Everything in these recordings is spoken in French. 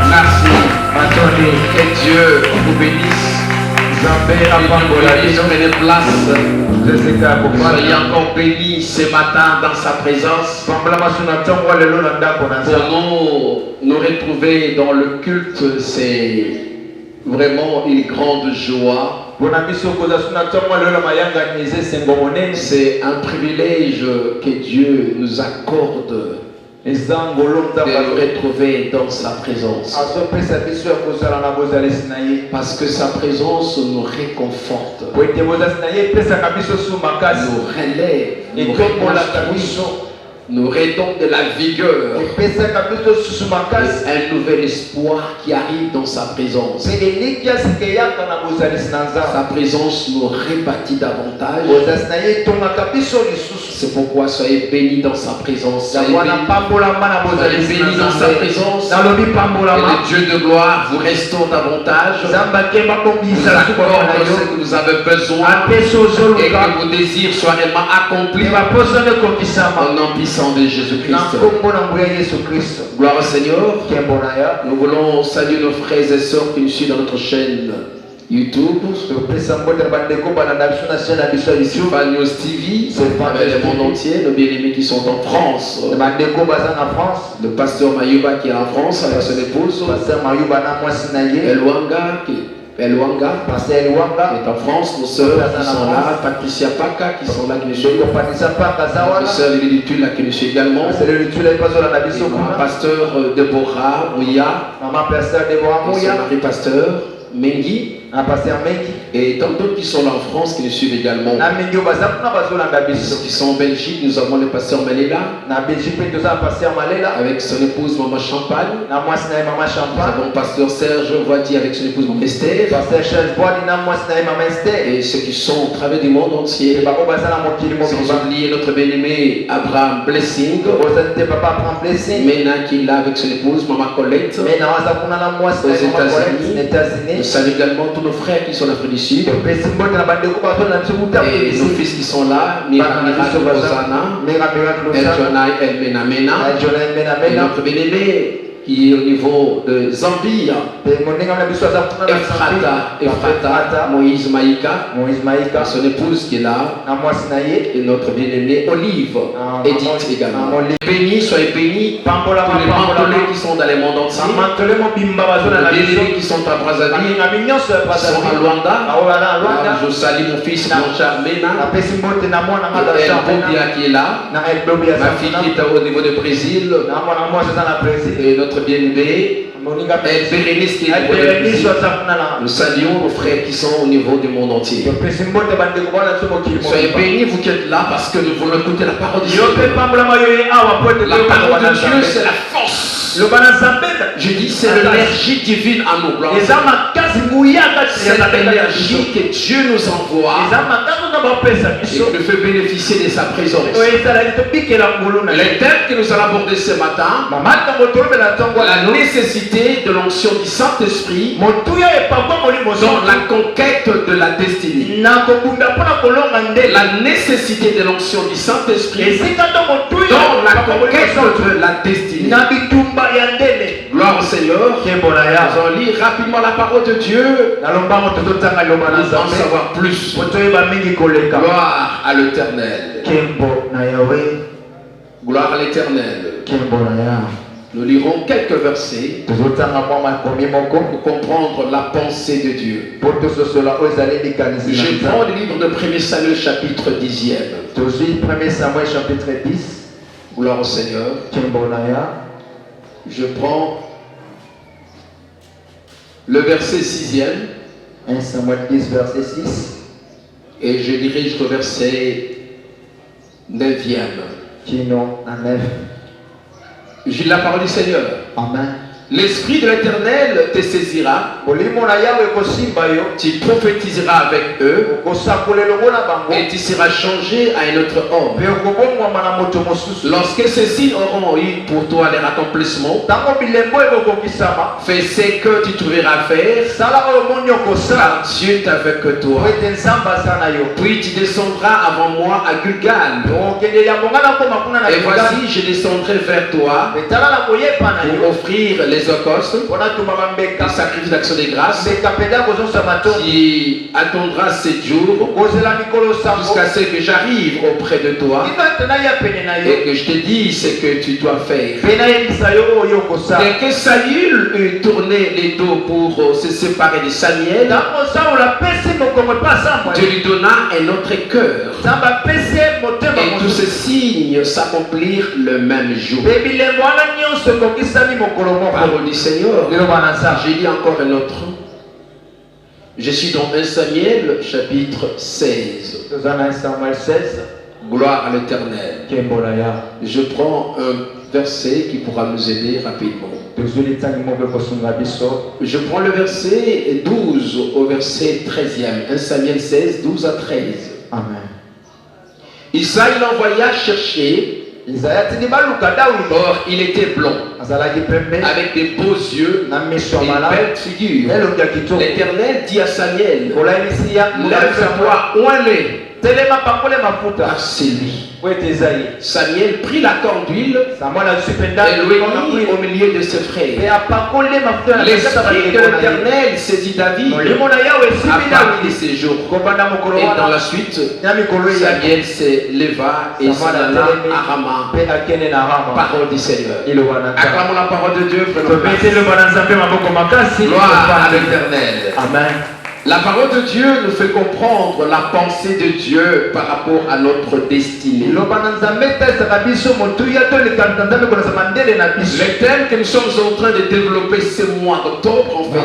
Merci. Que Dieu vous bénisse. Prenez place. Soyez encore bénis ce matin dans sa présence. Pour nous retrouver dans le culte, c'est vraiment une grande joie. C'est un privilège que Dieu nous accorde de nous retrouver dans sa présence. Parce que sa présence nous réconforte, nous relève, nous reconstruit, nous redonne de la vigueur, un nouvel espoir qui arrive dans sa présence. Sa présence nous rebâtit davantage. C'est pourquoi soyez bénis dans sa présence. Soyez bénis dans sa présence. Et le Dieu de gloire vous restaure davantage. Vous accorde ce que vous avez besoin et que vos désirs soient réellement accomplis au nom puissant de Jésus-Christ. Gloire au Seigneur. Nous voulons saluer nos frères et sœurs qui nous suivent dans notre chaîne YouTube, Fan News TV, avec le monde entier, nos bien-aimés qui sont en France. Le pasteur Mayuba qui est en France avec son épouse, Elwanga qui est en France, nos sœurs qui sont là, Patricia Paka qui sont là qui nous suivent, nos sœurs Lili Tula qui nous suivent également, pasteur Deborah Mouya, Marie-Pasteur Mengi, et tant d'autres qui sont là en France qui nous suivent également. Ceux qui sont en Belgique, nous avons le pasteur Malela avec son épouse Maman Champagne. Nous avons le pasteur Serge Voiti avec son épouse Maman Esther. Et ceux qui sont au travers du monde entier, sans oublier notre bien-aimé Abraham Blessing, Mena qui est là avec son épouse Maman Colette aux États-Unis. Nous saluons également tous nos frères qui sont en Afrique du Sud et nos fils qui sont là, Miracle Rosanna, El Jonai El Menamena, et notre bien-aimé qui est au niveau de Zambie, Ephrata, Moïse Maïka, son épouse qui est là, et notre bien-aimé Olive, Edith également. Bénis, soyez bénis, tous les mantelés qui sont dans les mondes entiers, les bien-aimés qui sont à Brazzaville, qui sont à Luanda. Je salue mon fils Blanchard Mena, El Bobia qui est là, ma fille qui est au niveau du Brésil, et notre bien-aimé Bérénice qui est au niveau du Brésil. Nous saluons nos frères qui sont au niveau du monde entier. Soyez bénis vous qui êtes là parce que nous voulons écouter la parole de Dieu. La parole de Dieu c'est la force. plus. Je dis, c'est l'énergie divine à nous. C'est l'énergie que Dieu nous envoie et qui nous fait bénéficier de sa présence. Les thèmes que nous allons aborder ce matin, la nécessité de l'onction du Saint-Esprit dans la conquête de la destinée. La nécessité de l'onction du Saint-Esprit dans la conquête de la destinée. Gloire au Seigneur. Nous allons lire rapidement la parole de Dieu pour en savoir plus. Gloire à l'Éternel. Gloire à l'Éternel. Nous lirons quelques versets pour comprendre la pensée de Dieu. Je prends le livre de 1 Samuel chapitre 10e. 1 Samuel chapitre 10. Gloire au Seigneur. Je prends le verset 6e. 1 Samuel 10, verset 6. Et je dirai jusqu'au verset 9e. J'ai la parole du Seigneur. Amen. L'Esprit de l'Éternel te saisira. Tu prophétiseras avec eux. Et tu seras changé à un autre homme. Lorsque ces signes auront eu pour toi leur accomplissement, fais ce que tu trouveras faire, car Dieu est avec toi. Puis tu descendras avant moi à Gilgal. Et voici, je descendrai vers toi pour offrir les holocaustes, les sacrifices d'action de grâce. Tu attendras 7 jours jusqu'à ce que j'arrive auprès de toi et que je te dise ce que tu dois faire. Dès que Saül eut tourné les dos pour se séparer de Samuel, Dieu lui donna un autre cœur. Et tous ces signes s'accomplirent le même jour. Parole du Seigneur. J'ai dit encore un autre. Je suis dans 1 Samuel chapitre 16. Gloire à l'Éternel. Je prends un verset qui pourra nous aider rapidement. Je prends le verset 12 au verset 13e. 1 Samuel 16, 12 à 13. Amen. Isaïe l'envoya chercher. Or, il était blond, avec des beaux yeux et une belle figure. L'Éternel dit à Samuel, lève-toi, oins-les, car c'est lui. Samuel prit la corne d'huile et le mit au milieu de ses frères. L'esprit de l'Éternel saisit David à partir de ses jours. Et dans la suite, Samuel se leva et s'en alla à Rama. Parole du Seigneur. Acclamons la parole de Dieu. Gloire à l'Éternel. Amen. La parole de Dieu nous fait comprendre la pensée de Dieu par rapport à notre destinée. Le thème que nous sommes en train de développer ce mois d'octobre, en fait,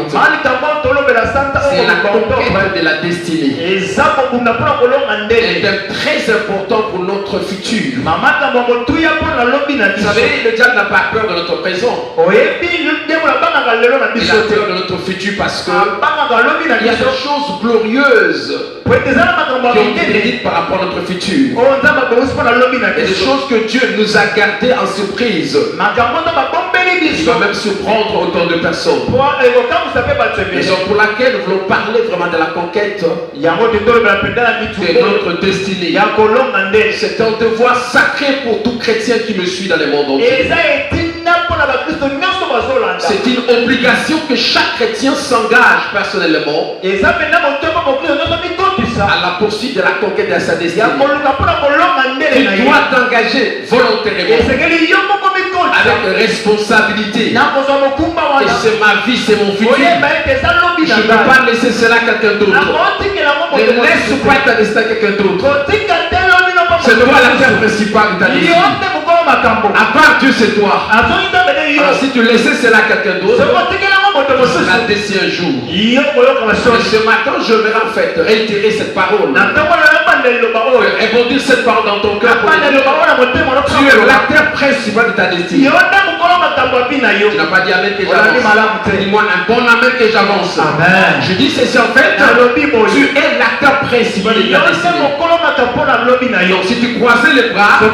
c'est la conquête de la destinée. Un thème très important pour notre futur. Vous savez, le diable n'a pas peur de notre présent. Il a peur de notre futur parce que il y a des choses glorieuses qui ont été dites par rapport à notre futur. Et des choses que Dieu nous a gardées en surprise. Il va même surprendre autant de personnes. Raison pour laquelle nous voulons parler vraiment de la conquête de notre destinée. C'est un devoir sacré pour tout chrétien qui me suit dans le monde entier. C'est une obligation que chaque chrétien s'engage personnellement à la poursuite de la conquête de sa destinée. Tu dois t'engager volontairement avec responsabilité. Et c'est ma vie, c'est mon futur. Je ne peux pas laisser cela à quelqu'un d'autre. Ne laisse pas ta destinée à quelqu'un d'autre. C'est toi la terre principale de ta destinée. À part Dieu, c'est toi. Alors si tu laissais cela à quelqu'un d'autre, tu seras déçu un jour. Mais ce matin, je vais en fait réitérer cette parole. Rebondir cette parole dans ton cœur. Tu es la terre principale de ta destinée. Tu n'as pas dit amen que j'avance. Dis-moi un bon amen que j'avance. Je dis ceci en fait. Tu es l'acteur principal de ta destinée. Donc si tu croisais les bras et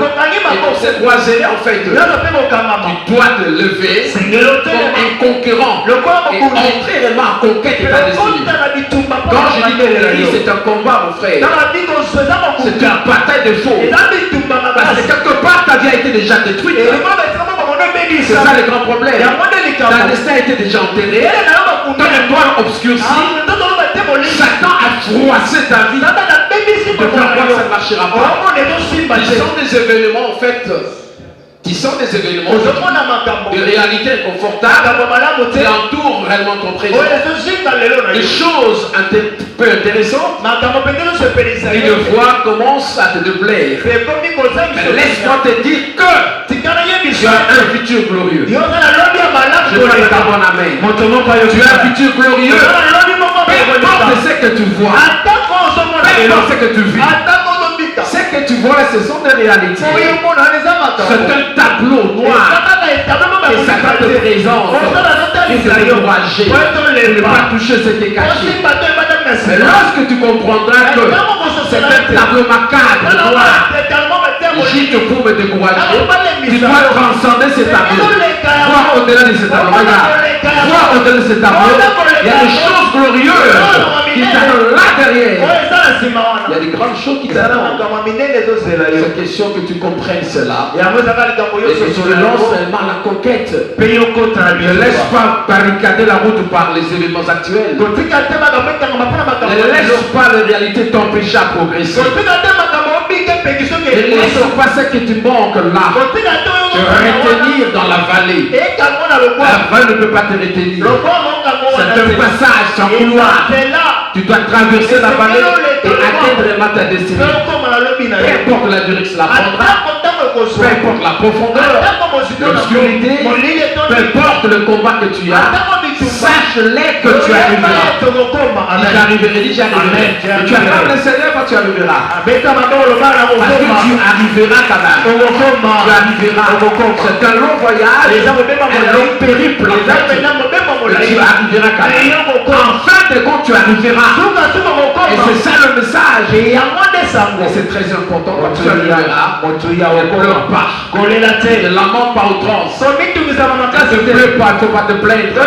qu'on s'est croisé en fait, tu dois te lever comme un conquérant et entrer réellement en conquête de ta destinée. Quand je dis que c'est un combat, mon frère, c'est une bataille de faux. Parce que quelque part ta vie a été déjà détruite. C'est ça le grand problème. Ta destin a été déjà enterré. Ton étoile obscurcie. Satan a froissé ta vie. De faire quoi ça ne marchera pas. Ils sont des événements en fait. Qui sont des événements de réalité inconfortable qui entourent réellement ton présent. Des choses un peu intéressantes. Et de voir commence à te déplaire. Mais laisse-moi te dire que tu as un futur glorieux. Je fais ta bonne amen. Tu as un futur glorieux. Peu importe ce que tu vois. Peu importe ce que tu vis. Ce que tu vois, ce sont des réalités. C'est un tableau noir que Satan te présente. Il te décourager, ne pas toucher ce qui est caché. Mais lorsque tu comprendras que c'est un tableau macabre, noir, juste pour me décourager, tu dois transcender ce tableau. Voir au-delà de ce tableau. Regarde, voir au-delà de ce tableau. Il y a des choses glorieuses qui t'attendent là derrière. Il y a des grandes choses qui t'attendent. C'est question que tu comprennes cela. Et que tu te lances seulement à la conquête. Ne laisse pas barricader la route par les événements actuels. Ne laisse pas la réalité t'empêcher à progresser. Ne laisse pas ce que tu manques là. Te retenir dans la vallée. La vallée ne peut pas te retenir. C'est un passage sans couloir. Tu dois traverser la vallée et atteindre ta destinée. Peu importe la direction la prendra, peu importe la profondeur, l'obscurité, peu importe le combat que tu as, sache-les que tu arriveras. Si j'arriverai, dis j'arriverai. Mais tu attends le Seigneur quand tu arriveras. Parce que tu arriveras quand même. Tu arriveras. C'est un long voyage, un long périple. Tu arriveras quand même. En fin de compte, tu arriveras. Et c'est ça le message. Et c'est très important quand tu arriveras. Ne pleure pas. Ne lamente pas outrance. Ne pleure pas, il ne faut pas te plaindre.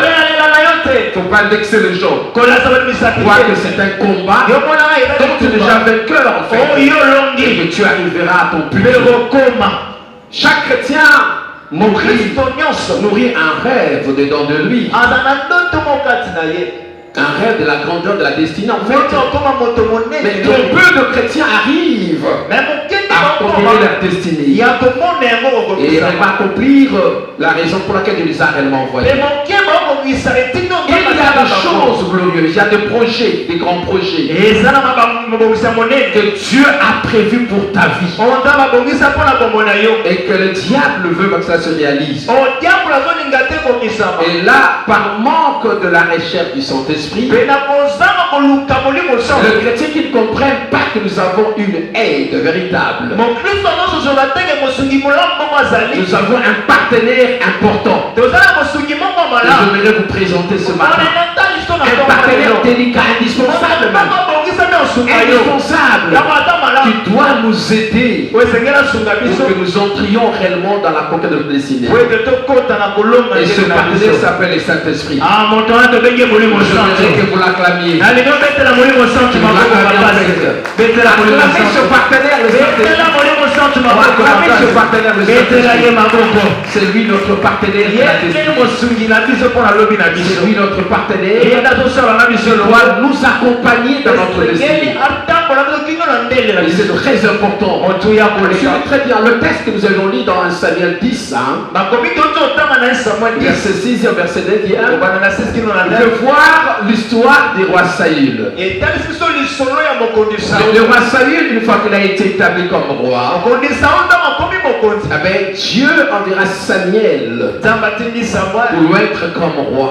Il ne faut pas indexer les gens. Vois que c'est un combat. Donc tu es déjà vainqueur en fait. Et que tu arriveras à ton but. Chaque chrétien nourrit un rêve dedans de lui. Un rêve de la grandeur de la destinée en fait. Mais trop peu de chrétiens arrivent à accomplir leur destinée et à accomplir la raison pour laquelle Dieu les a réellement envoyés. Il y a des choses glorieuses, il y a des projets, des grands projets que Dieu a prévus pour ta vie et que le diable veut que ça se réalise. Et là, par manque de la recherche du Saint-Esprit, le chrétien qui ne comprend pas que nous avons une aide véritable, nous avons un partenaire important. J'aimerais vous présenter ce matin un partenaire délicat, indispensable même. Indispensable, qui doit nous aider pour que nous entrions réellement dans la conquête de notre destinée. Et ce partenaire s'appelle le Saint-Esprit. Je voudrais que vous l'acclamiez. Acclamez ce partenaire, le Saint-Esprit. Acclamez ce partenaire, le Saint-Esprit. C'est lui notre partenaire. C'est lui notre partenaire. Il doit nous accompagner dans notre destinée. Et c'est très important. Très bien. Le texte que nous avons lu dans 1 Samuel 10, verset 6 et verset 9, de voir l'histoire du roi Saül. Le roi Saül, une fois qu'il a été établi comme roi, Dieu enverra Samuel pour être comme roi.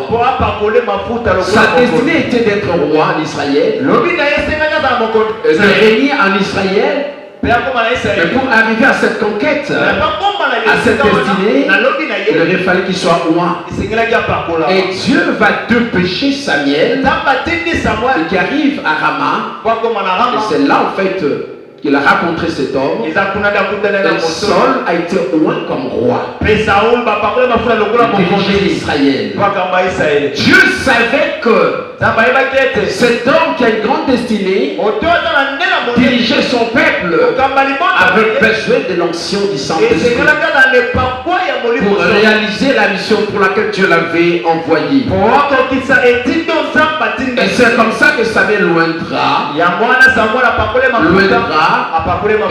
Sa destinée était d'être roi en Israël, de régner en Israël Mais pour arriver à cette conquête, à cette destinée, il aurait fallu qu'il soit roi. Et Dieu va dépêcher Samuel et qui arrive à Rama. Et c'est là en fait qu'il a rencontré cet homme. Et Saul a été oint comme roi. Il dirigeait Israël. Dieu savait que cet homme qui a une grande destinée, dirigeait son peuple, avait besoin de l'onction du Saint-Esprit pour réaliser la mission pour laquelle Dieu l'avait envoyé. Et c'est comme ça que Samuel loindra,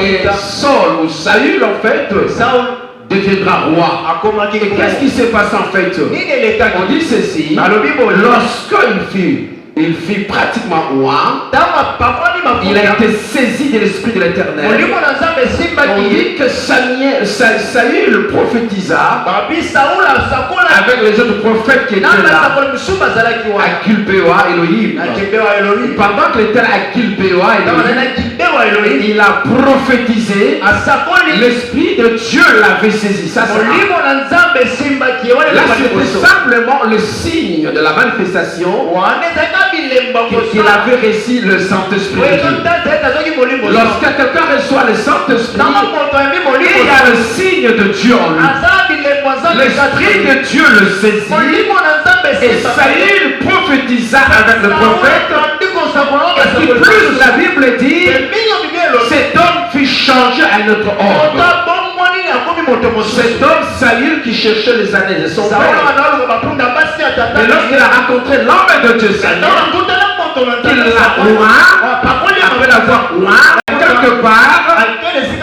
et Saul ou Saül en fait deviendra roi. Et qu'est-ce qui s'est passé en fait? On dit ceci: lorsqu'il fut pratiquement roi, il a été saisi de l'Esprit de l'Éternel. On dit que Saül prophétisa avec les autres prophètes qui étaient là à Gilboa Elohim. Pendant que l'Éternel à Gilboa Elohim, il a prophétisé, l'Esprit de Dieu l'avait saisi. Ça, là, c'était simplement le signe de la manifestation qu'il avait reçu le Saint-Esprit de Dieu. Lorsque quelqu'un reçoit le Saint-Esprit, il y a le signe de Dieu en lui. L'Esprit de Dieu le saisit. Et Saül prophétisa avec le prophète. Et plus la Bible dit, cet homme fut changé à notre ordre. Cet homme Saül qui cherchait les années de son père. Et lorsqu'il a rencontré l'homme de Dieu Samuel, qu'il l'a oint, après l'avoir oint, quelque part,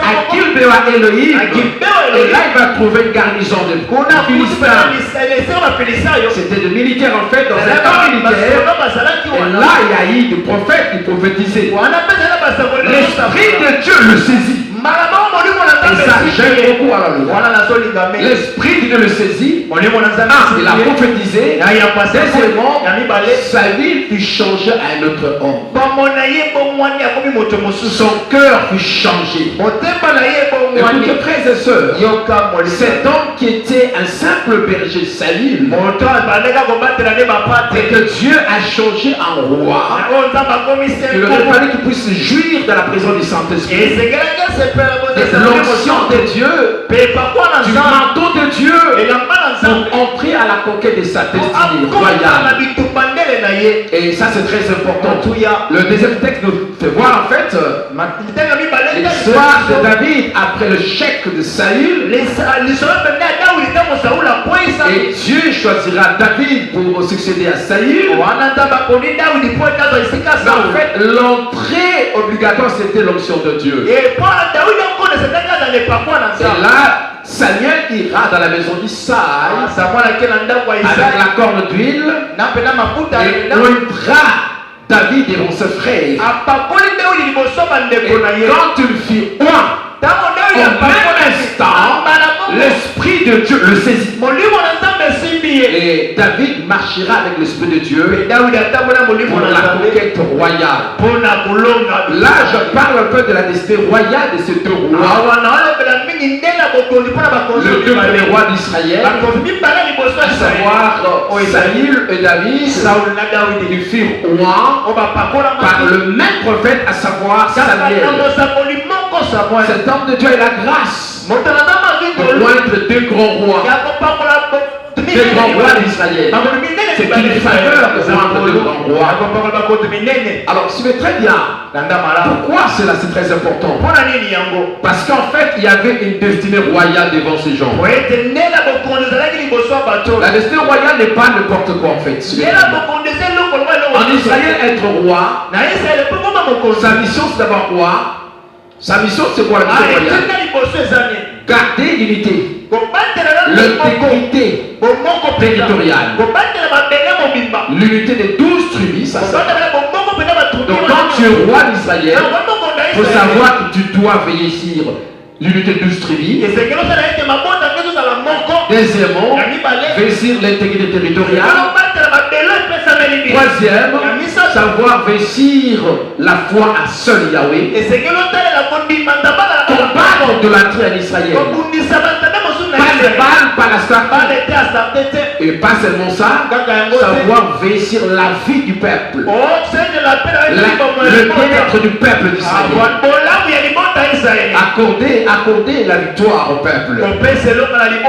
à Gilboa Elohim, et là il va trouver une garnison de Philistins. C'était des militaires en fait, dans un camp militaire. Et là il y a eu des prophètes qui prophétisaient. L'Esprit de Dieu le saisit. Et ça j'aime beaucoup à la l'Esprit de Dieu le saisit. Il a prophétisé. Deuxièmement, sa vie fut changée à un autre homme. Son cœur fut changé. Écoutez, frères et sœurs, cet homme qui était un simple berger Saül, et que Dieu a changé en roi, il aurait fallu qu'il puisse jouir de la présence du Saint-Esprit, de l'onction de Dieu, du manteau de Dieu, pour entrer à la conquête de sa destinée royale. Et ça c'est très important. Le deuxième texte nous fait voir en fait l'histoire de David après le chèque de Saül. Et Dieu choisira David pour succéder à Saül. Mais en fait l'entrée obligatoire c'était l'onction de Dieu. Et là Samuel ira dans la maison d'Isaïe avec la corne d'huile et oindra David devant ses frères. Et quand il fit oint, au même instant, l'Esprit de Dieu le saisit. Et David marchera avec l'Esprit de Dieu pour la conquête royale. Là, je parle un peu de la destinée royale de ces deux rois. Le deux premiers rois d'Israël, à savoir Saül et David, ils furent rois par le même prophète, à savoir Samuel. Cet homme de Dieu a la grâce de joindre deux grands rois. Deux grands rois d'Israël. C'est une faveur de joindre deux grands rois. Alors, suivez très bien. Pourquoi cela c'est très important? Parce qu'en fait, il y avait une destinée royale devant ces gens. La destinée royale n'est pas n'importe quoi en fait. En Israël, être roi, sa mission c'est d'avoir roi. Sa mission c'est quoi la mission royale? Garder l'unité, l'intégrité territoriale, l'unité des 12 tribus, ça. Donc quand tu es roi d'Israël, il faut savoir que tu dois veiller sur l'unité de 12 tribus. Deuxièmement, veiller sur l'intégrité territoriale. Troisième, savoir veiller sur la foi à seul Yahweh. combattre de la tribu en Israël. Pas les balles, pas la statue. Et pas seulement ça, savoir veiller sur la vie du peuple. Le bien-être du peuple d'Israël. Accorder la victoire au peuple.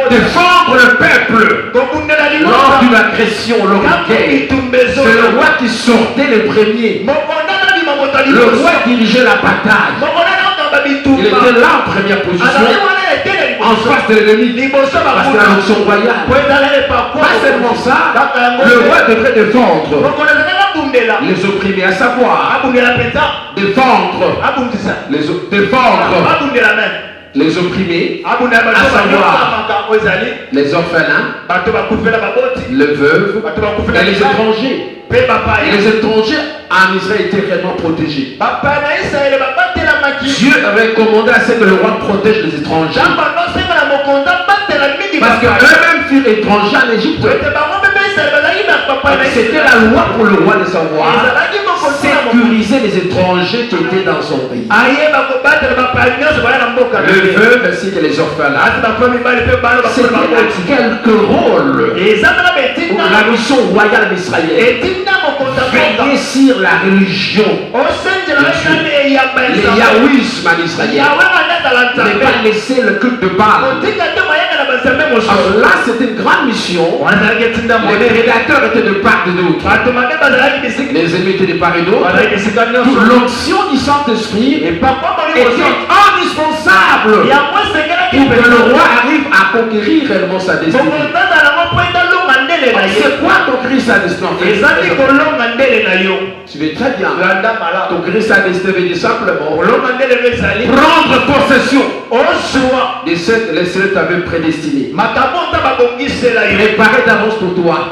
Défendre le peuple lors d'une agression, lors d'une guerre. C'est le roi qui sortait le premier. Le roi dirigeait la bataille. Il était là en première position, en face de l'ennemi, parce que la fonction royale. Pas seulement ça, le roi devrait défendre les opprimés, à savoir défendre les opprimés, à savoir les orphelins, les veuves et les étrangers. Et les étrangers en Israël étaient réellement protégés. Dieu avait commandé à ce que le roi protège les étrangers. Parce qu'eux-mêmes furent étrangers en Égypte. C'était la loi pour le roi de savoir sécuriser les étrangers qui étaient dans son pays. Les veuves ainsi que les orphelins. C'était quelques rôles pour la mission royale d'Israël. Veiller sur la religion, le yahuisme en Israël. Ne pas laisser le culte de Baal. Alors là, c'était une grande mission. Les prédateurs étaient de part et d'autre. Les ennemis étaient de part et d'autre. L'onction du Saint-Esprit était indispensable pour que le roi arrive à conquérir réellement sa destinée. C'est quoi conquérir sa destinée? Tu veux très bien. Conquérir sa destinée veut dire simplement prendre possession de ce que les cieux t'avaient prédestiné. Préparer d'avance pour toi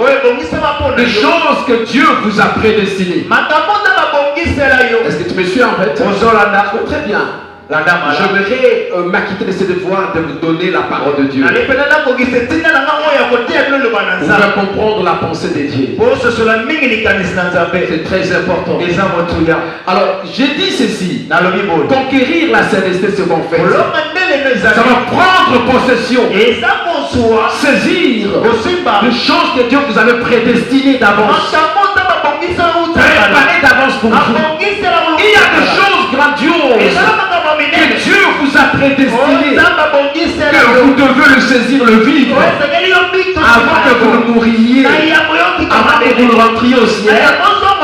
des choses que Dieu vous a prédestinées. Est-ce que tu me suis en fait? Très bien. J'aimerais m'acquitter de ce devoir de vous donner la parole de Dieu. Pour faire comprendre la pensée de Dieu. C'est très important. Alors, j'ai dit ceci. Conquérir la céleste, c'est ce qu'on fait. Ça va prendre possession. Saisir les choses que Dieu vous avait prédestinées d'avance. Préparer d'avance pour vous. Il y a des choses grandioses que Dieu vous a prédestinées, que vous devez le saisir, le vivre, avant que vous le mouriez, avant que vous le rentriez au ciel.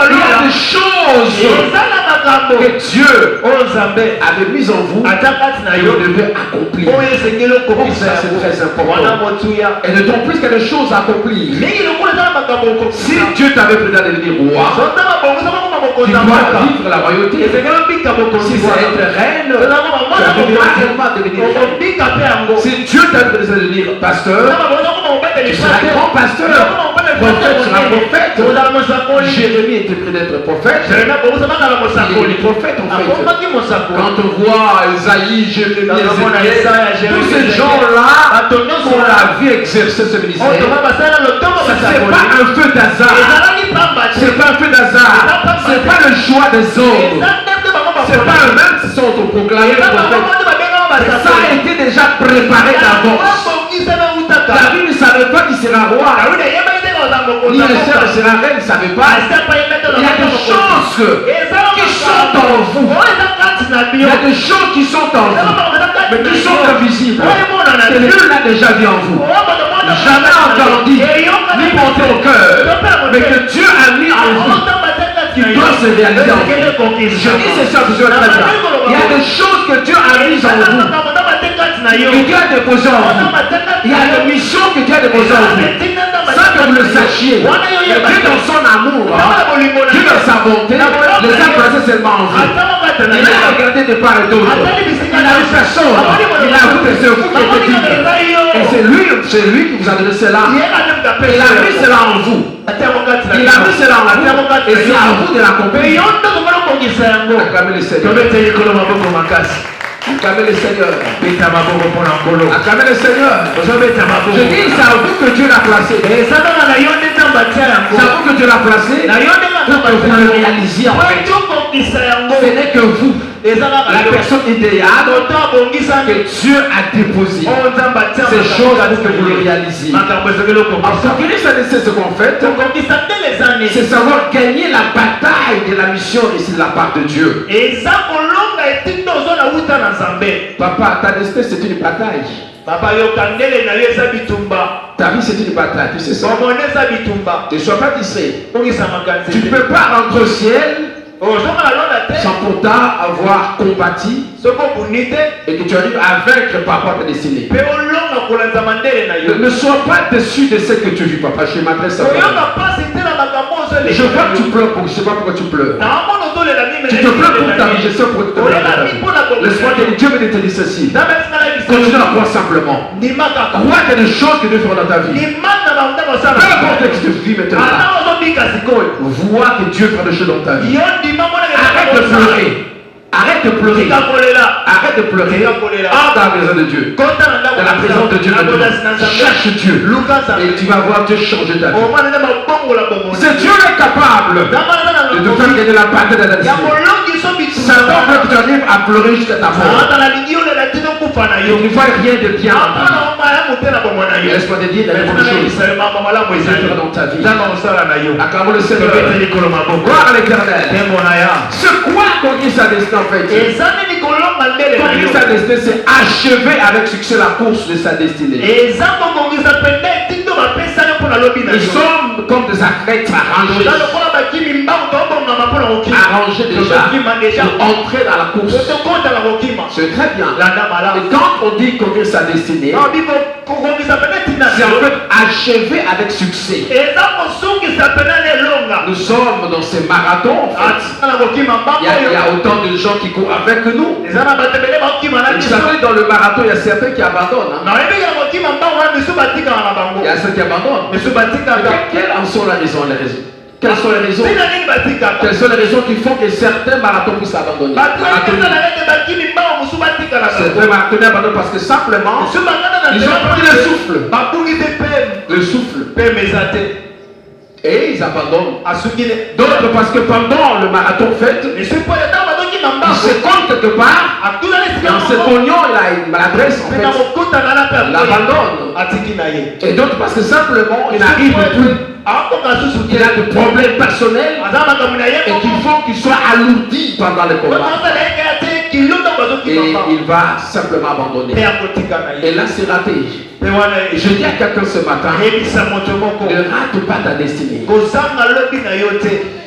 Il y a des choses que Dieu avait mises en vous et vous devez accomplir. Ça, c'est très important. Et d'autant plus qu'il y a des choses à accomplir. Si Dieu t'avait prédestiné de devenir roi, tu dois vivre la royauté. Si c'est être reine, tu devras réellement devenir reine. Si Dieu t'avait prédestiné de devenir pasteur, tu seras grand pasteur. Prophète sera prophète. Jérémie était prêt d'être prophète. Il est prophète en fait. Quand on voit Isaïe, Jérémie, Ézéchiel, tous ces gens-là ont la vie exercer ce ministère. C'est pas un feu d'hasard. C'est pas un feu d'hasard. C'est pas le choix des hommes. C'est pas eux-mêmes qui sont autoproclamés prophètes. Ça a été déjà préparé d'avance. David ne savait pas qu'il sera roi. Ni le sœur sera reine, il ne savait pas. Il y a des choses qui sont en vous. Il y a des choses qui sont en vous, mais qui sont invisibles. Et Dieu l'a déjà vu en vous. Jamais entendu, ni porté au cœur, mais que Dieu a mis en vous, qui doit se réaliser en vous. Je dis c'est ça, vous très bien. Il y a des choses que Dieu a mises en vous, que Dieu a déposées en vous. Il y a des missions que Dieu a déposées en vous, sans que vous le sachiez. Mais Dieu dans son amour, Dieu dans sa bonté, les a placés seulement en vous. Il a regardé de part et d'autre. Il n'a vu personne. Il a vu que c'est vous qui êtes digne. Et c'est lui qui vous a donné cela. Il a mis cela en vous. Il a mis cela en vous. Et c'est à vous de l'accomplir. Acclamez le Seigneur. Acclamez le Seigneur. Acclamez le Seigneur. Je dis, c'est à vous que Dieu l'a placé. J'avoue que Dieu l'a placé pour que vous le réalisiez en fait. Ce n'est que vous, la personne idéale que Dieu a déposée. Ces choses pour que vous le réalisiez. Alors, conquérir sa destinée, ce qu'on fait, c'est savoir gagner la bataille de la mission ici de la part de Dieu. Papa, ta destinée, c'est une bataille. Ta vie, c'est une bataille, tu sais ça. Ne sois pas distrait. Tu ne peux pas rentrer au ciel sans pourtant avoir combattu et que tu arrives à vaincre par rapport à ta destinée. Ne sois pas déçu de ce que tu vis, papa. Je m'adresse à toi. Je vois que tu pleures, je ne sais pas pourquoi tu pleures. Tu te plains pour ta vie, je sais pourquoi tu te plains. Laisse-moi te dire, Dieu veut te dire ceci. Continue à croire simplement. Crois qu'il y a des choses que Dieu fera dans ta vie. Peu importe ce que tu vis maintenant. Vois que Dieu fera des choses dans ta vie. Arrête de pleurer. Arrête de pleurer. Arrête de pleurer. Entre dans la présence de Dieu. Dans la présence de Dieu. Cherche Dieu. Et tu vas voir Dieu changer ta vie. C'est Dieu est capable de te faire gagner la bataille de la destinée. Satan veut que tu arrives à pleurer jusqu'à ta mort. Il ne voit rien de bien dans ta vie. Laisse-moi te dire la bonne chose. C'est dans ta vie. Acclamons le Seigneur. Gloire à l'Éternel. C'est quoi conquérir sa destinée en fait? Conquérir sa destinée, c'est achever avec succès la course de sa destinée. Nous sommes comme des athlètes arrangés déjà pour entrer dans la course. C'est très bien. Et quand on dit conquérir sa destinée, c'est en fait achever avec succès. Nous sommes dans ces marathons. Il y a autant de gens qui courent avec nous. Vous savez, dans le marathon, il y a certains qui abandonnent. Il y a ceux qui abandonnent. Quelles en sont les raisons? Quelles sont les raisons? Quelles sont les raisons qui font que certains marathons puissent abandonner? Certains marathons abandonnent parce que simplement ils ont pris le souffle. Le souffle. Et ils abandonnent. D'autres parce que pendant le marathon fait, il se compte quelque part. Dans ce pognon, il a une maladresse en fait. Il abandonne. Et d'autres parce que simplement il n'arrive plus. Il a des problèmes personnels et qui font qu'il soit alourdi pendant le combat. Et il va simplement abandonner. Et là, c'est raté. Je dis à quelqu'un ce matin, ne rate pas ta destinée.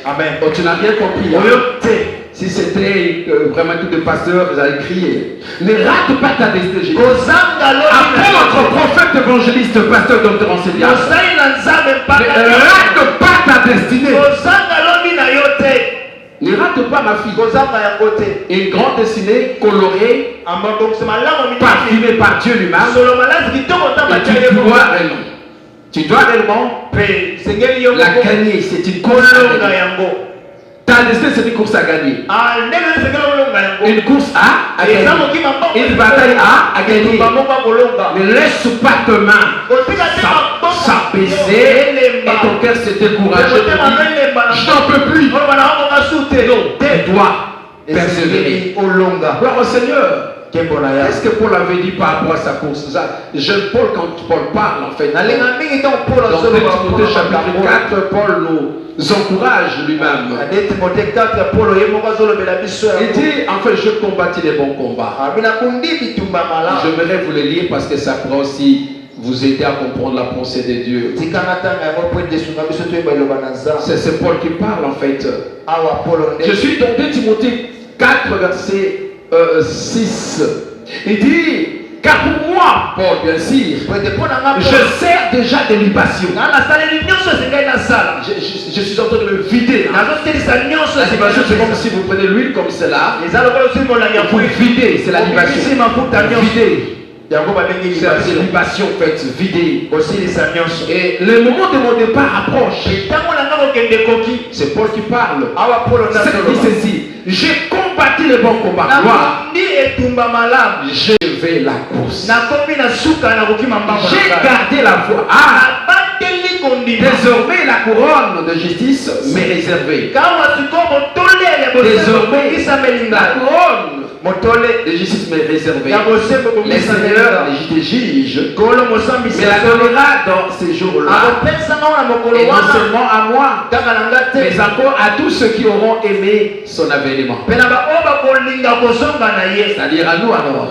Amen. Oh, tu n'as rien compris. Hein? Si c'était vraiment tout de pasteur, vous allez crier. Ne rate pas ta destinée. Après notre prophète, évangéliste, pasteur, docteur enseignant. Ne rate pas ta destinée. Ne rate pas ma fille. Une grande destinée colorée, parfumée par Dieu lui-même. Tu dois réellement la gagner. C'est une course à gagner. Ta destinée, c'est une course à gagner. Une course à gagner. Une bataille à gagner. Ne laisse pas tes mains s'apaiser et ton cœur se décourager. Je n'en peux plus. Non, tu dois persévérer. Gloire au Seigneur. Qu'est-ce que Paul avait dit par rapport à sa course? Jeune Paul, quand Paul parle en fait, dans 2 Timothée chapitre 4, Paul nous encourage lui-même. Il dit, en fait, je combattis les bons combats. J'aimerais vous le lire parce que ça pourra aussi vous aider à comprendre la pensée de Dieu. C'est Paul qui parle en fait. Je suis dans 2 Timothée 4, verset 6. Il dit, car pour moi, Paul, bien sûr, je sers déjà de libation. Je suis en train de me vider. La libation, c'est comme si vous prenez l'huile comme cela. Vous videz, c'est la libation. Vider. C'est la libation faite, vider. Et le moment de mon départ approche. C'est Paul qui parle. C'est dit ceci. J'ai combattu le bon combat. J'ai fait la course. J'ai gardé la foi. Désormais, la couronne de justice m'est réservée. Désormais, la couronne de justice m'est réservée. Les seigneurs des juges me la donnera dans ces jours-là. Et non seulement à moi, mais encore à tous ceux qui auront aimé son avènement. C'est-à-dire à nous alors.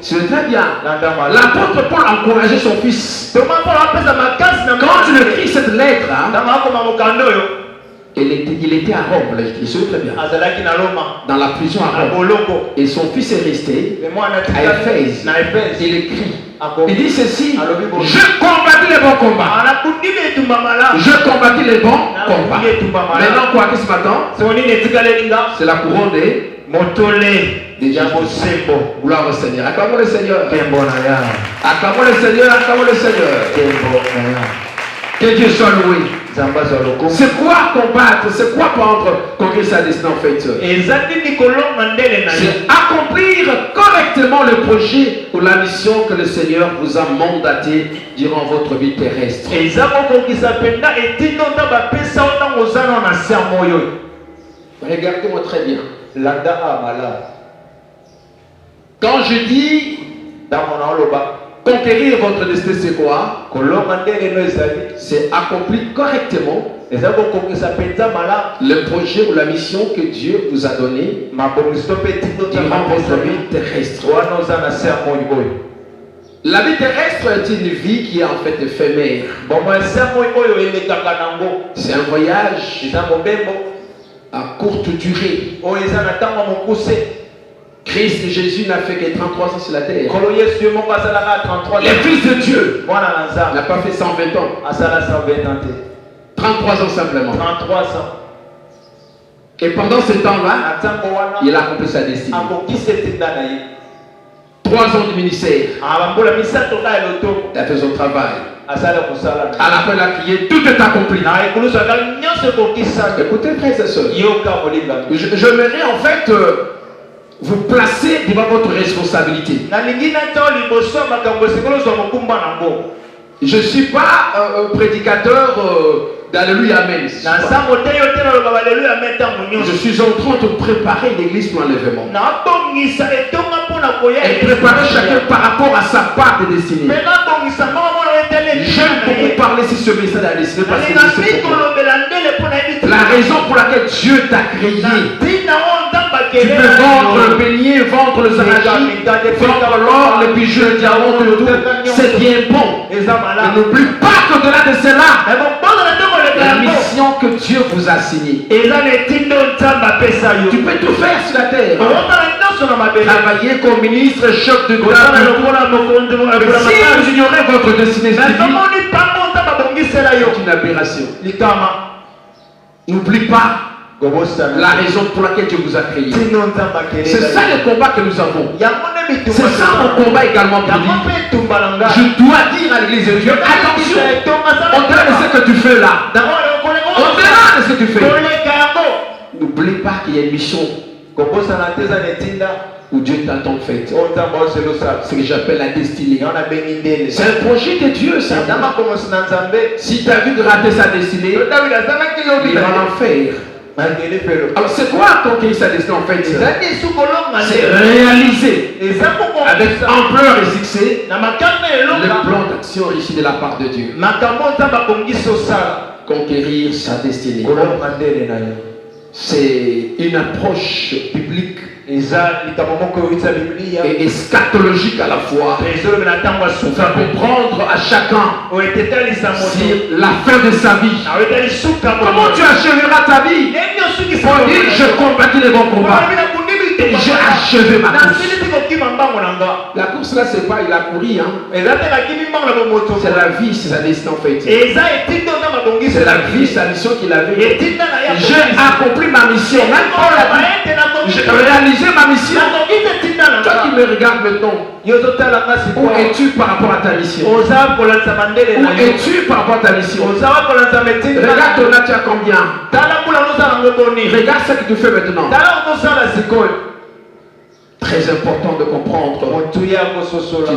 C'est très bien. L'apôtre Paul encourageait son fils. Quand tu écris cette lettre, il était à Rome, il se très bien. Dans la prison à Rome. Et son fils est resté à Éphèse. Il écrit. Il dit ceci: je combattis les bons combats. Je combattis les bons combats. Maintenant, quoi que ce matin, c'est la couronne des gloire au Seigneur. Acclamons le Seigneur. Acclamons le Seigneur. Acclamons le Seigneur. Que Dieu soit loué. C'est quoi combattre? C'est quoi conquérir sa destinée en fait? C'est accomplir correctement le projet ou la mission que le Seigneur vous a mandaté durant votre vie terrestre. Regardez-moi très bien. Quand je dis conquérir votre destin, c'est quoi? C'est accomplir correctement le projet ou la mission que Dieu vous a donné durant votre vie terrestre. La vie terrestre est une vie qui est en fait éphémère. C'est un voyage à courte durée. Christ Jésus n'a fait que 33 ans sur la terre. Les fils de Dieu n'a pas fait 120 ans. 33 ans simplement. 33 ans. Et pendant ce temps-là, il a accompli sa destinée. 3 ans de ministère. Il a fait son travail. À la fin, il a crié: tout est accompli. Écoutez, frères et sœurs, j'aimerais en fait vous placer devant votre responsabilité. Je ne suis pas un prédicateur d'Alléluia Amen. Je suis en train de préparer l'église pour l'enlèvement. Et préparer chacun par rapport à sa part de destinée. J'aime beaucoup parler sur ce message de la destinée parce que je sais pourquoi. La raison pour laquelle Dieu t'a créé. Tu peux vendre le beignet, vendre le zaragi, vendre l'or, les bijoux, le diamant, tout. C'est bien bon. Mais n'oublie pas qu'au-delà de cela, la mission que Dieu vous a assignée. Tu peux tout faire sur la terre. Travailler comme ministre, chef de gouvernement. Mais si vous ignorez votre destinée divine, c'est une aberration. N'oublie pas la raison pour laquelle Dieu vous a créé. C'est ça le combat que nous avons. C'est ça mon combat également pour dire. Je dois dire à l'église de Dieu: attention, au-delà de ce que tu fais là, au-delà de ce que tu fais, n'oublie pas qu'il y a une mission où Dieu t'attend en fait. Ce que j'appelle la destinée. C'est un projet de Dieu, ça. Si tu as vu de rater sa destinée, il va l'enfer. Alors c'est quoi conquérir sa destinée en fait? C'est réaliser avec ampleur et succès le plan d'action ici de la part de Dieu. Conquérir sa destinée. C'est une approche biblique et eschatologique à la fois pour faire comprendre à chacun sur la fin de sa vie. Comment tu achèveras ta vie? Pour dire: je combattis les bons combats et j'ai achevé ma course. La course là, c'est pas il a couru, hein. C'est la vie, c'est sa destinée en fait. C'est la vie, sa mission qu'il avait. J'ai accompli ma mission. Même Paul a dit: j'ai réalisé ma mission. Toi qui me regardes maintenant, où es-tu par rapport à ta mission? Où es-tu par rapport à ta mission? Regarde ton âge, tu as combien? Regarde ce que tu fais maintenant. Très important de comprendre. Tu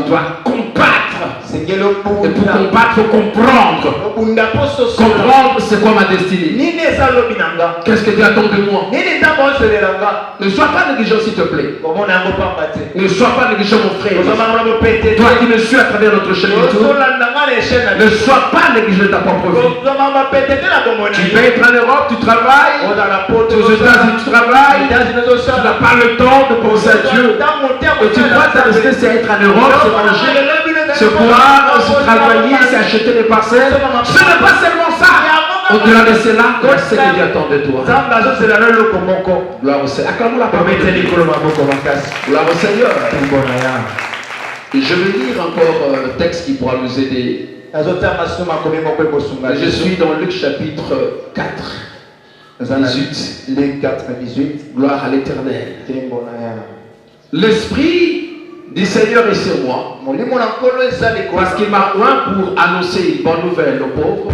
dois combattre Et pour combattre, il faut comprendre. Comprendre c'est quoi ma destinée. Qu'est-ce que Dieu attend de moi. Ne sois pas négligent s'il te plaît. Ne sois pas négligent mon frère. Toi qui me suis à travers notre chaîne YouTube, ne sois pas négligent de ta propre vie. Tu peux être en Europe, tu travailles, aux États-Unis tu travailles, tu n'as pas le temps de penser à Dieu. Et tu crois que rester c'est être en Europe, c'est manger, c'est boire, c'est travailler, c'est acheter des parcelles. Ce n'est pas seulement ça. Au-delà de cela, c'est ce que Dieu attend de toi. Gloire au Seigneur. Acclamons la parole de Dieu. Gloire au Seigneur. Je vais lire encore un texte qui pourra nous aider. Je suis dans Luc chapitre 4. 18. Luc 4, 18. Gloire à l'Éternel. L'Esprit du Seigneur est sur moi. Parce qu'il m'a oint pour annoncer une bonne nouvelle aux pauvres.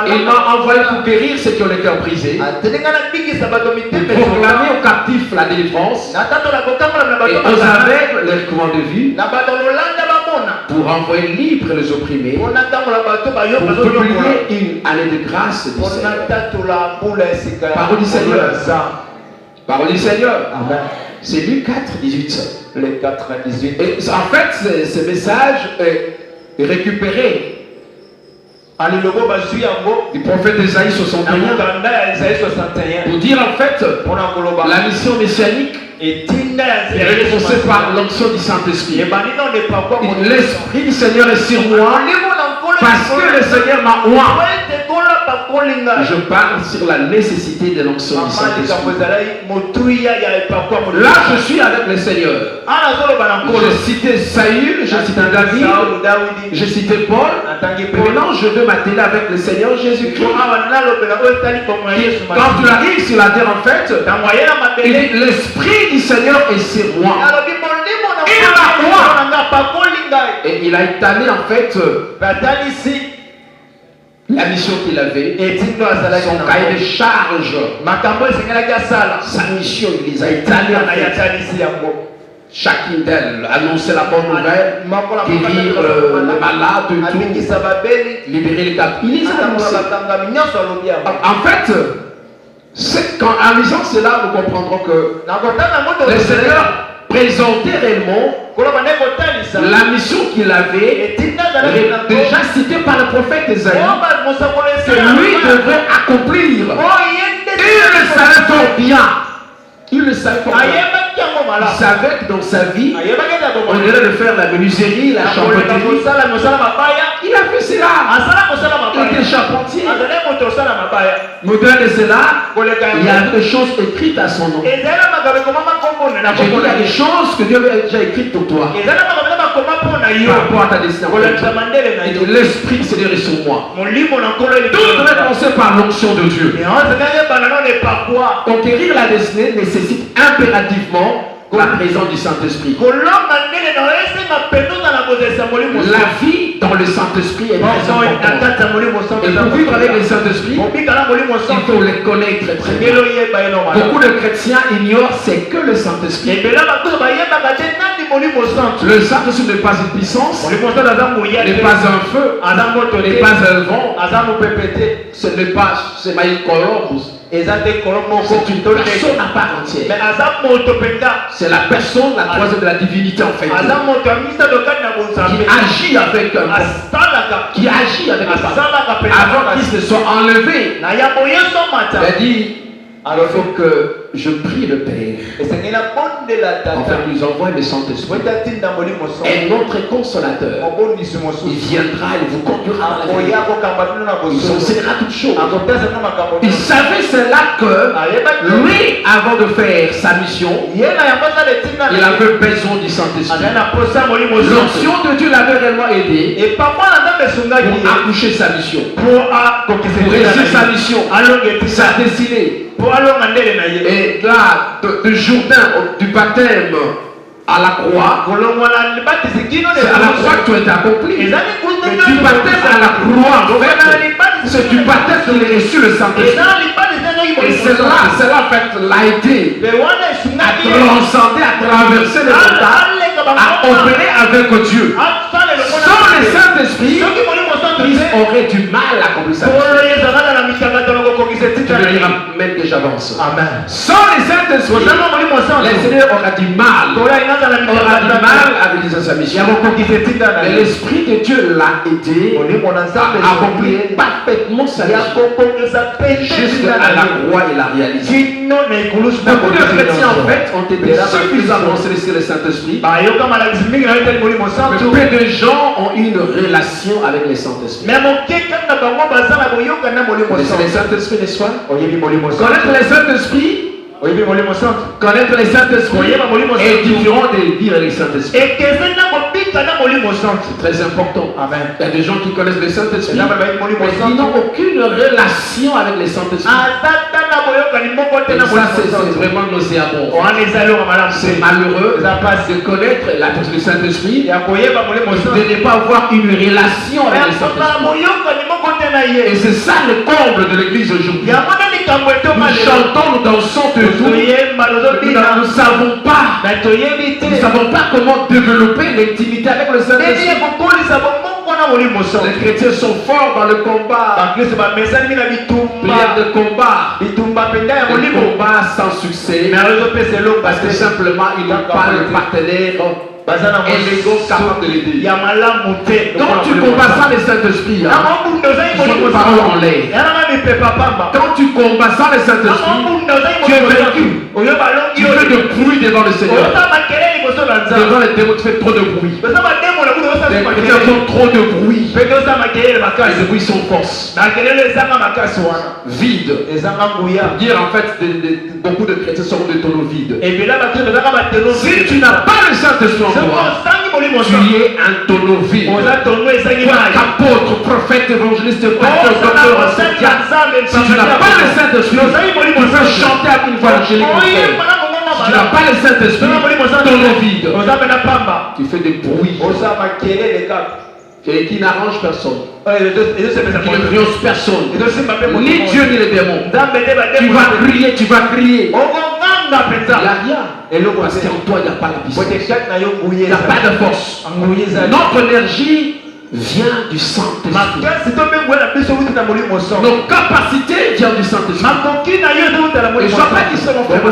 Il m'a envoyé pour guérir ceux qui ont le cœur brisé. Pour proclamer aux captifs la délivrance. Et aux aveugles le recouvrement de vue. Pour envoyer libres les opprimés. Pour publier une année de grâce du Seigneur. Parole du Seigneur. Parole du Seigneur. Amen. C'est Luc 4, 18. Le 4, 18. Et en fait, ce message est récupéré du prophète Isaïe 61 pour dire en fait la mission messianique est renforcée par l'onction du Saint-Esprit. L'Esprit du Seigneur est sur moi parce que le Seigneur m'a oint. Je parle sur la nécessité de l'onction du Saint-Esprit. Là, je suis avec le Seigneur. J'ai cité Saül, j'ai cité David, j'ai cité Paul. Maintenant, je veux m'atteler avec le Seigneur Jésus-Christ. Quand tu arrives sur la terre, en fait, il dit l'Esprit du Seigneur est sur moi. Il m'a oint. Et il a étalé, en fait, la mission qu'il avait, son cahier de charge, sa mission, il les a étalés en fait. Chacune d'elles, annoncer la bonne nouvelle, guérir le malade, tout, libérer les captifs. Il les a annoncés. En fait, en lisant cela, nous comprendrons que le Seigneur présentait réellement la mission qu'il avait déjà citée par le prophète Isaïe, que lui devrait accomplir. Il le savait fort bien. Il le savait fort bien. Il savait que dans sa vie, on devait de faire la menuiserie, la charpenterie. Il a fait cela. Il était charpentier. Au-delà de cela, il y a des choses écrites à son nom. J'ai dit, il y a des choses que Dieu a déjà écrites pour toi. Par rapport à ta destination. L'Esprit du Seigneur est sur moi. Tout devrait commencer par l'onction de Dieu. Conquérir la destinée nécessite impérativement la présence du Saint-Esprit. La vie dans le Saint-Esprit est très importante. Et pour vivre avec le Saint-Esprit, il faut le connaître très bien. Beaucoup de chrétiens ignorent c'est que le Saint-Esprit. Le Saint-Esprit n'est pas une puissance, n'est pas un feu, n'est pas un vent, ce n'est pas Maïl Columbus. C'est une personne à part entière. C'est la personne, la troisième de la divinité en fait. Qui agit avec un qui agit avec un avant qu'il ne soit enlevé. Il a dit, alors il faut que je prie le Père. Enfin, il nous envoie le Saint-Esprit. Et notre consolateur, il viendra, il vous conduira dans la vie. Il vous enseignera toutes choses. Il savait cela que lui, avant de faire sa mission, il avait besoin du Saint-Esprit. L'onction de Dieu l'avait réellement aidé pour accoucher sa mission, pour réussir sa mission, sa destinée. Et là, de Jourdain, du baptême à la croix, c'est à la croix que tu as été accompli. Mais du baptême à la croix, en fait, c'est du baptême qu'il a reçu le Saint-Esprit. Et c'est là, en fait, l'a aidé à transcender, à traverser les montagnes à opérer avec Dieu. Sans le Saint-Esprit, ils auraient du mal à accomplir ça. Tu veux dire même que j'avance. Amen. Sans le Saint-Esprit, le Seigneur aura du mal avec sa mission. Mais l'Esprit de Dieu l'a aidé à accomplir parfaitement sa mission jusqu'à la croix et la réaliser. Beaucoup de chrétiens en fait ont été suffisamment scellés sur le Saint-Esprit. Mais peu de gens ont une relation avec le Saint-Esprit. C'est le Saint-Esprit, n'est-ce pas? Connaître le Saint-Esprit, connaître le Saint-Esprit est différent de vivre le Saint-Esprit. C'est très important. Amen. Il y a des gens qui connaissent le Saint-Esprit, mais qui n'ont aucune relation avec le Saint-Esprit. Et ça, c'est vraiment nauséabond. C'est malheureux de connaître la personne du Saint-Esprit et de ne pas avoir une relation avec le Saint-Esprit. Et c'est ça le comble de l'église aujourd'hui. Nous chantons, nous dansons de tout. Nous ne savons pas comment développer l'intimité avec le Saint-Esprit. Les chrétiens sont forts dans le combat. Prière de combat. Le combat sans succès. Parce que simplement ils n'ont pas le partenaire élégant capable de l'aider. Quand tu combats sans le Saint-Esprit, ils sont des paroles en l'air. Quand tu combats sans le Saint-Esprit, tu es vaincu. Tu fais de bruit devant le Seigneur. Devant les démons, tu fais trop de bruit. Les chrétiens font trop de bruit. Et les bruits sont force. Vide. Dire en fait, beaucoup de chrétiens sont des tonneaux vides. Si tu n'as pas le Saint-Esprit en toi, tu es un tonneau vide. Apôtre, prophète, évangéliste, pasteur, docteur, enseignant. Si tu n'as pas le Saint-Esprit, tu peux chanter avec une voix angélique. Si tu n'as pas le Saint-Esprit, tonneau vide. Tu fais des bruits qui n'arrange personne, qui ne triomphe personne, ni Dieu ni les démons. Tu vas crier. Il n'y a rien. Parce qu'en toi, il n'y a pas de puissance. Il n'y a pas de force. Notre énergie vient du Saint-Esprit. Nos capacités viennent du Saint-Esprit. Ne sois pas distrait, mon frère.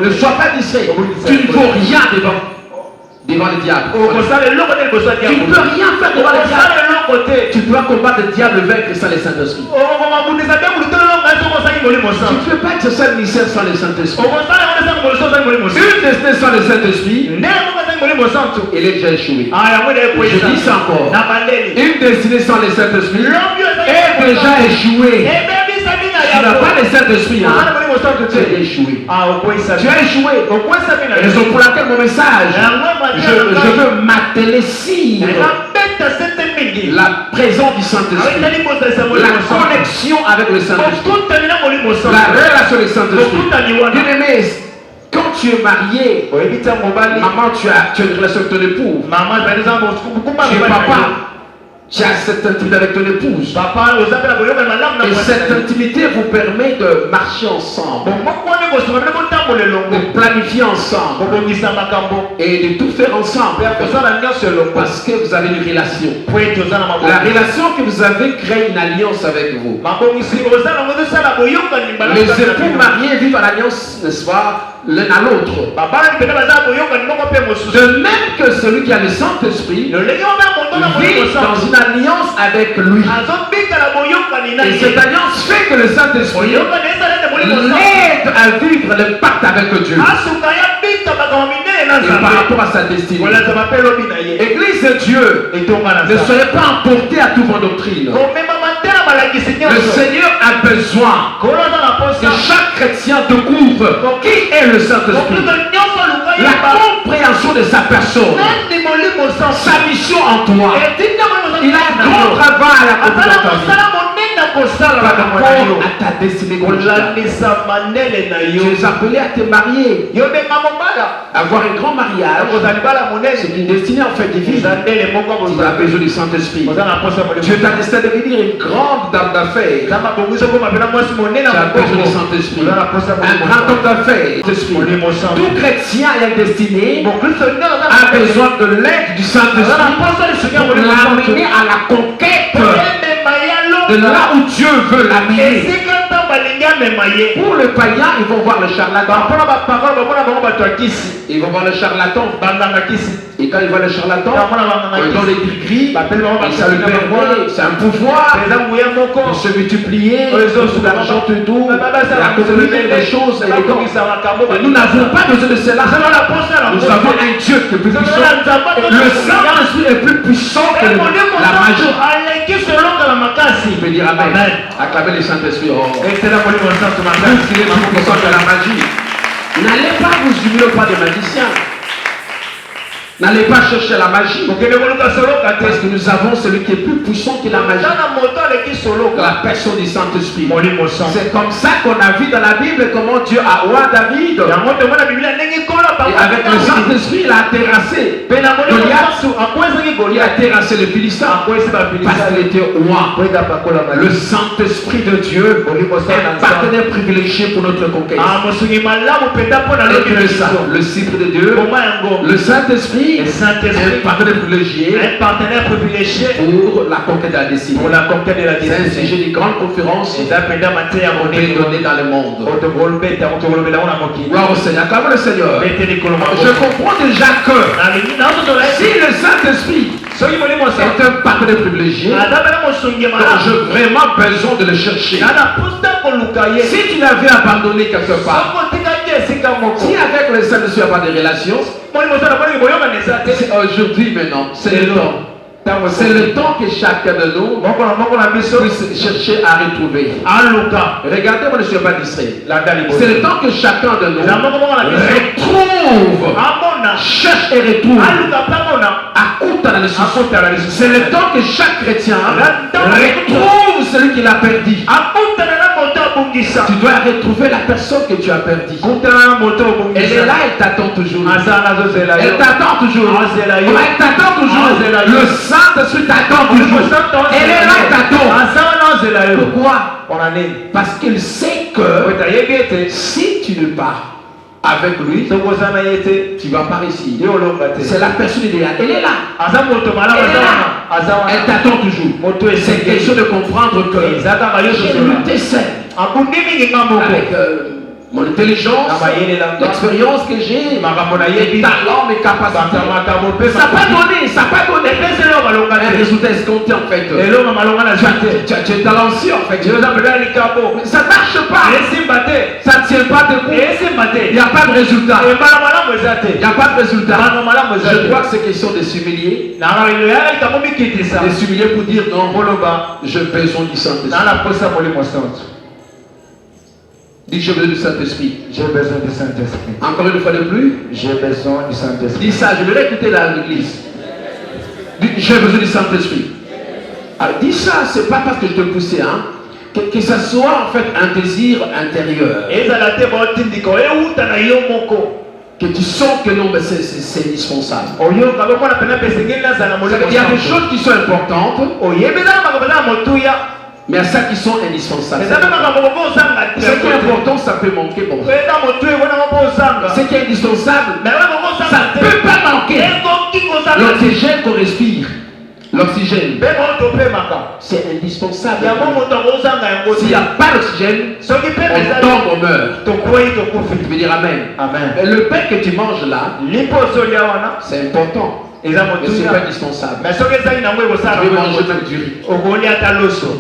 Ne sois pas distrait. Tu ne vaux rien devant le diable. Tu ne peux rien faire devant le diable. Tu dois combattre le diable, vaincre sans le Saint-Esprit. Tu ne peux pas être seul ministère sans le Saint-Esprit. Une destinée sans le Saint-Esprit, elle est déjà échouée. Je dis ça encore. Une destinée sans le Saint-Esprit est déjà échouée. Tu n'as pas le Saint-Esprit, tu es échoué. Tu as échoué. Raison pour laquelle mon message, je veux m'atteler si la présence du Saint-Esprit, la connexion avec le Saint-Esprit, la relation du Saint-Esprit. Bien-aimé, quand tu es marié, maman, tu as une relation avec ton époux. Tu es papa. Tu as cette intimité avec ton épouse. Et cette intimité vous permet de marcher ensemble, de planifier ensemble et de tout faire ensemble. Parce que vous avez une relation. La relation que vous avez crée une alliance avec vous. Les époux mariés vivent en alliance, n'est-ce pas, l'un à l'autre. De même que celui qui a le Saint-Esprit vit dans une alliance avec lui. Et cette alliance fait que le Saint-Esprit l'aide à vivre le pacte avec Dieu. Et par rapport à sa destinée. Église de Dieu, ne soyez pas emportés à toute vos doctrines. Le Seigneur a besoin que chaque chrétien découvre qui est le Saint-Esprit, la compréhension de sa personne, sa mission en toi. Il a un grand travail à accomplir dans ta vie. par rapport à ta destinée conjugale. Tu es appelé à te marier. Avoir un grand mariage, c'est une destinée en fait divine. Tu as besoin du Saint-Esprit. Tu es destinée à devenir une grande dame d'affaires. Tu as besoin du Saint-Esprit. Un grand homme d'affaires. Tout chrétien ayant destiné a besoin de l'aide du Saint-Esprit pour l'amener à la conquête de là où Dieu veut l'amener. Pour le païen, ils vont voir le charlatan. Ils vont voir le charlatan. Et quand ils voient le charlatan, ils ont les gris, ça lui permet, c'est un pouvoir de se multiplier, tout l'argent, tout, d'accomplir des choses. Nous n'avons pas besoin de cela. Nous avons un Dieu qui est plus puissant. Le Saint-Esprit est plus puissant que la magie. Tu peux dire Amen. Acclamez le Saint-Esprit. Qu'il est plus puissant que la magie. N'allez pas vous humilier auprès des magiciens. N'allez pas chercher la magie. Parce que nous avons celui qui est plus puissant que la magie. La personne du Saint-Esprit. C'est comme ça qu'on a vu dans la Bible comment Dieu a roi David. Et avec le Saint-Esprit, il a terrassé Goliath. Il a terrassé le Philistin parce qu'il était roi. Le Saint-Esprit de Dieu est un partenaire privilégié pour notre conquête. Le cible de Dieu, le Saint-Esprit, un partenaire privilégié pour la conquête de la destinée. C'est un sujet de grande conférence qu'on peut donner dans le monde. Gloire au Seigneur. Acclamons le Seigneur. Je comprends déjà que si le Saint-Esprit est un partenaire privilégié, donc j'ai vraiment besoin de le chercher. Si tu l'avais abandonné quelque part, si avec le Saint-Esprit il n'y a pas de relation, c'est aujourd'hui maintenant, c'est le temps. C'est le temps que chacun de nous puisse chercher à retrouver. Regardez-moi, ne soyez pas distrait. C'est le temps que chacun de nous retrouve, cherche et retrouve. C'est le temps que chaque chrétien retrouve celui qu'il a perdu. Tu dois retrouver la personne que tu as perdue. Elle est là, elle t'attend toujours. Elle t'attend toujours. Elle t'attend toujours. Le Saint-Esprit t'attend toujours. Elle est là, elle t'attend. Pourquoi? Parce qu'il sait que si tu ne pars avec lui, tu vas pas réussir. C'est la personne idéale. Elle est là. Elle t'attend toujours. C'est question de comprendre que j'ai lutté seul. Avec mon intelligence, l'expérience que j'ai, mes talents, mes capacités. Ça n'a pas donné. Un résultat escompté en fait. Tu es talentueux en fait. Mais ça ne marche pas. Ça ne tient pas debout. Il n'y a pas de résultat. Il n'y a pas de résultat. Je crois que c'est question de s'humilier. De s'humilier pour dire non, j'ai besoin du Saint-Esprit. Dis j'ai besoin du Saint-Esprit. J'ai besoin du Saint-Esprit. Encore une fois de plus. J'ai besoin du Saint-Esprit. Dis ça, je vais l'écouter dans l'église. J'ai besoin du Saint-Esprit. Alors dis ça, c'est pas parce que je te pousse, hein. Que ça soit en fait un désir intérieur. Que tu sens que non, mais c'est indispensable. Il y a des choses qui sont importantes. Mais il y a ça qui sont indispensables. Ce qui est important, ça peut manquer. Bon. Ce qui est indispensable, ça ne peut pas manquer. L'oxygène qu'on respire. L'oxygène, c'est indispensable. S'il n'y a pas d'oxygène, on tombe, on meurt. Tu veux dire Amen. Mais le pain que tu manges là, c'est important. Mais c'est pas indispensable. Tu veux manger même du riz. Tu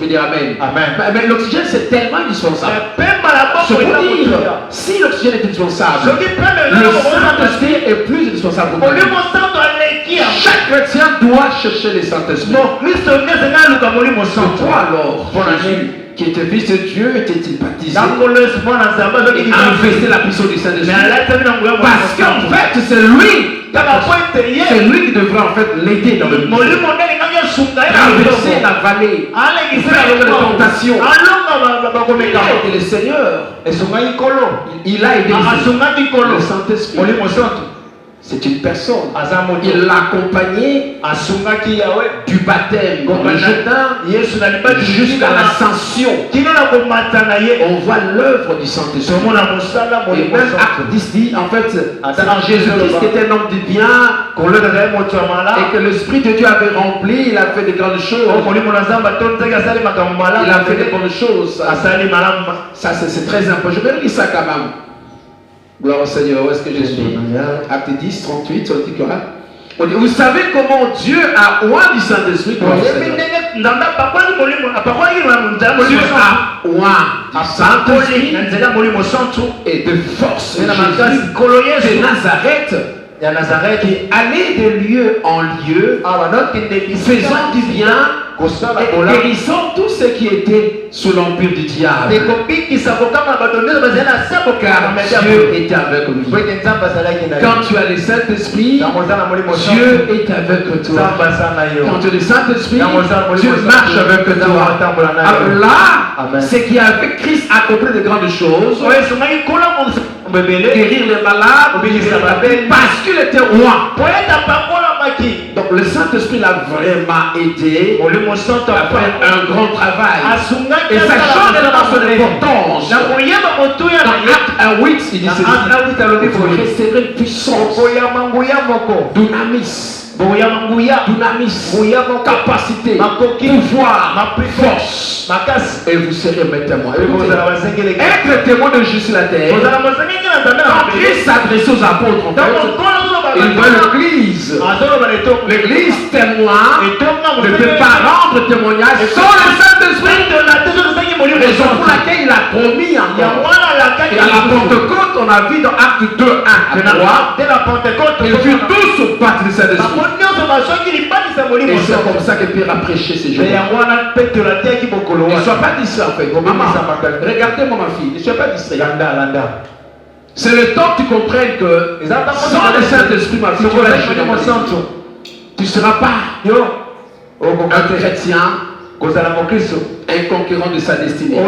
veux dire Amen. Mais l'oxygène c'est tellement indispensable. Je peux dire, si l'oxygène est indispensable, le Saint-Esprit est plus indispensable pour nous. Chaque chrétien doit chercher le Saint-Esprit. Toi alors, Jésus, qui était fils de Dieu, était-il baptisé et a manifesté la puissance du Saint-Esprit? Parce qu'en fait, c'est lui qui devrait en fait l'aider dans le ministère. Traverser la vallée, faire les tentations. Il a aidé le Seigneur. Il a aidé le Saint-Esprit. C'est une personne. Il l'a accompagné du baptême dans le Jourdain jusqu'à l'ascension. On voit l'œuvre du Saint-Esprit. Et même Acte 10 dit, en fait, Jésus-Christ était un homme du bien et que l'Esprit de Dieu avait rempli, il a fait de grandes choses. Il a fait de bonnes choses. Ça, c'est très important. Je vais lire ça quand même. Gloire au Seigneur, où est-ce que je suis? Acte 10, 38, sur le titre là. On dit, vous savez comment Dieu a oint du Saint-Esprit? Dieu a oint du Saint-Esprit et de force de Nazareth, qui allait de lieu en lieu, faisant du bien et guérissant tous ceux qui étaient sous l'empire du diable. Car Dieu est avec lui. Quand tu as le Saint-Esprit, Dieu est avec toi. Quand tu as le Saint-Esprit, Dieu marche avec toi. Alors là, c'est qui avec Christ accompli de grandes choses. Guérir les malades, parce qu'il était roi. Donc le Saint-Esprit l'a vraiment aidé à faire un grand travail. Et ça change dans son importance. Dans Acte 1:8, il dit ceci: il faut recevoir une puissance, dunamis, capacité, pouvoir, force, et vous serez mes témoins. Être témoin de Jésus sur la terre. Quand Christ s'adressait aux apôtres, en fait, il veut l'église. L'église témoin ne peut pas rendre témoignage sans le Saint-Esprit. Raison pour laquelle il a promis encore. Et à la Pentecôte, on a vu dans Acte 2:1-3, ils furent tous baptisés du Saint-Esprit. Et c'est comme ça que Pierre a prêché ces jours. Ne sois pas distrait en fait. Maman, regardez-moi ma fille, ne sois pas distrait. C'est le temps que tu comprennes que sans le Saint-Esprit, ma fille, tu ne seras pas un chrétien, un conquérant de sa destinée.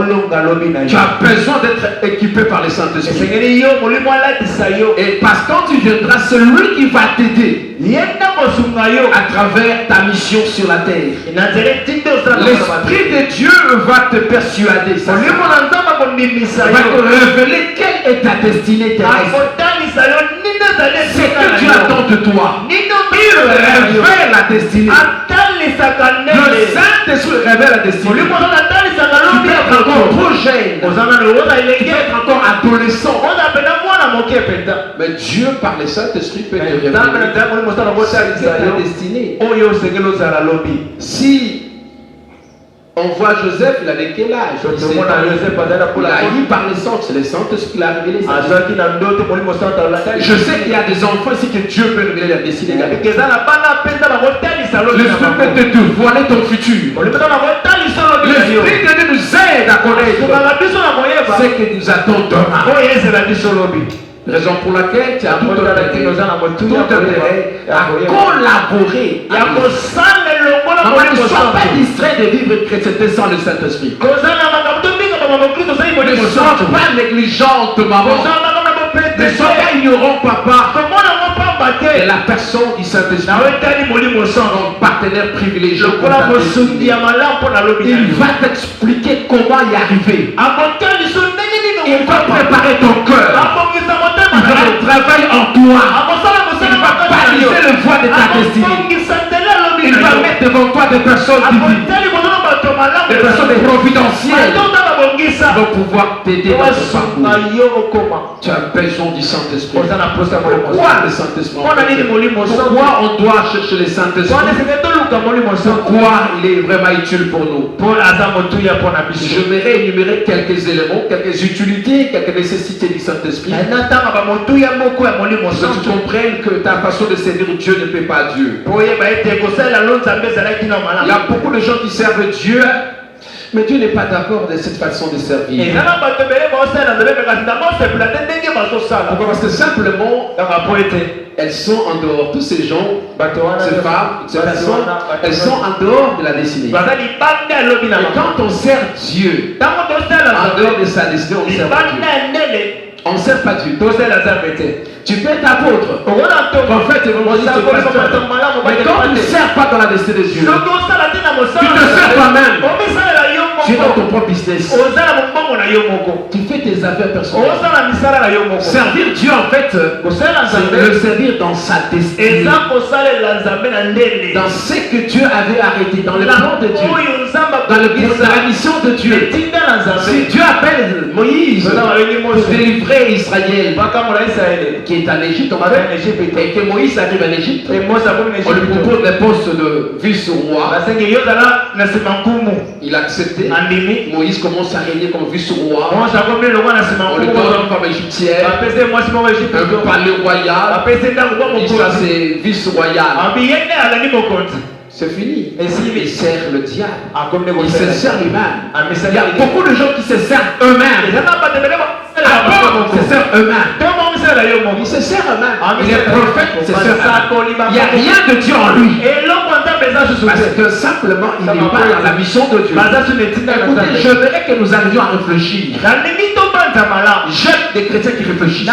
Tu as besoin d'être équipé par le Saint-Esprit. Et parce que quand tu viendras, c'est lui qui va t'aider à travers ta mission sur la terre. L'Esprit de Dieu va te persuader. Va te révéler quelle est ta destinée terrestre. C'est que Dieu attend de toi. Il révèle la destinée. Le Saint-Esprit révèle la destinée. Tu peux être encore trop jeune. Tu peux être encore adolescent. Mais Dieu, par le Saint-Esprit, peut te révéler ta destinée. Si on voit Joseph, il avait quel âge? Il a eu par le sang, c'est le Saint-Esprit qui l'a révélé. Je sais qu'il y a des enfants ici que Dieu peut révéler la destinée. L'Esprit peut te dévoiler ton futur. L'Esprit de Dieu nous aide à connaître ce que nous attend demain. Raison pour laquelle tu as tout intérêt à collaborer. Ne sois pas distrait de vivre une chrétienté sans le Saint-Esprit. Ne sois pas négligente, maman. Ne sois pas ignorant, papa. Et la personne du Saint-Esprit, son partenaire privilégié, il va t'expliquer comment y arriver. Il va préparer ton cœur. Il va travailler en toi. Il va baliser le voie de ta destinée. Il va mettre devant toi des personnes divines, des personnes providentielles qui vont pouvoir t'aider dans ce parcours. Tu as besoin du Saint-Esprit. Pourquoi le Saint-Esprit? Pourquoi on doit chercher le Saint-Esprit? Pourquoi il est vraiment utile pour nous? Je vais énumérer quelques éléments, quelques utilités, quelques nécessités du Saint-Esprit. Que tu comprennes que ta façon de servir Dieu ne plaît pas à Dieu. Il y a beaucoup de gens qui servent Dieu Mais Dieu n'est pas d'accord de cette façon de servir. Pourquoi? Parce que simplement, elles sont en dehors. Tous ces gens, ces femmes, ces personnes, elles sont en dehors de la destinée. Et quand on sert Dieu, en dehors de sa destinée, on sert Dieu. On ne sert pas Dieu. Tu peux être apôtre, prophète, évangéliste, pasteur. Mais quand tu ne sers pas dans la destinée de Dieu, tu te sers toi-même. Tu es dans ton propre business. Tu fais tes affaires personnelles. Servir Dieu, en fait, c'est le servir dans sa destinée. Dans ce que Dieu avait arrêté, dans le plan de Dieu, dans la mission de Dieu. Si Dieu appelle Moïse pour délivrer Israël, qui est en Égypte, et que Moïse arrive en Égypte, on lui propose le poste de vice-roi. Il a accepté. Moïse commence à régner comme vice-roi. On lui donne une femme égyptienne, un palais royal. Et ça, c'est vice-royal. C'est fini. Et s'il sert le diable, il se sert lui-même. Il y a beaucoup de gens qui se servent eux-mêmes. Ils se servent eux-mêmes. Ils se servent eux-mêmes. Il est prophète, il se sert eux-mêmes. Il n'y a rien de Dieu en lui. Parce que simplement, il n'est pas dans la mission de Dieu. Écoutez, je voudrais que nous arrivions à réfléchir. J'aime des chrétiens qui réfléchissent.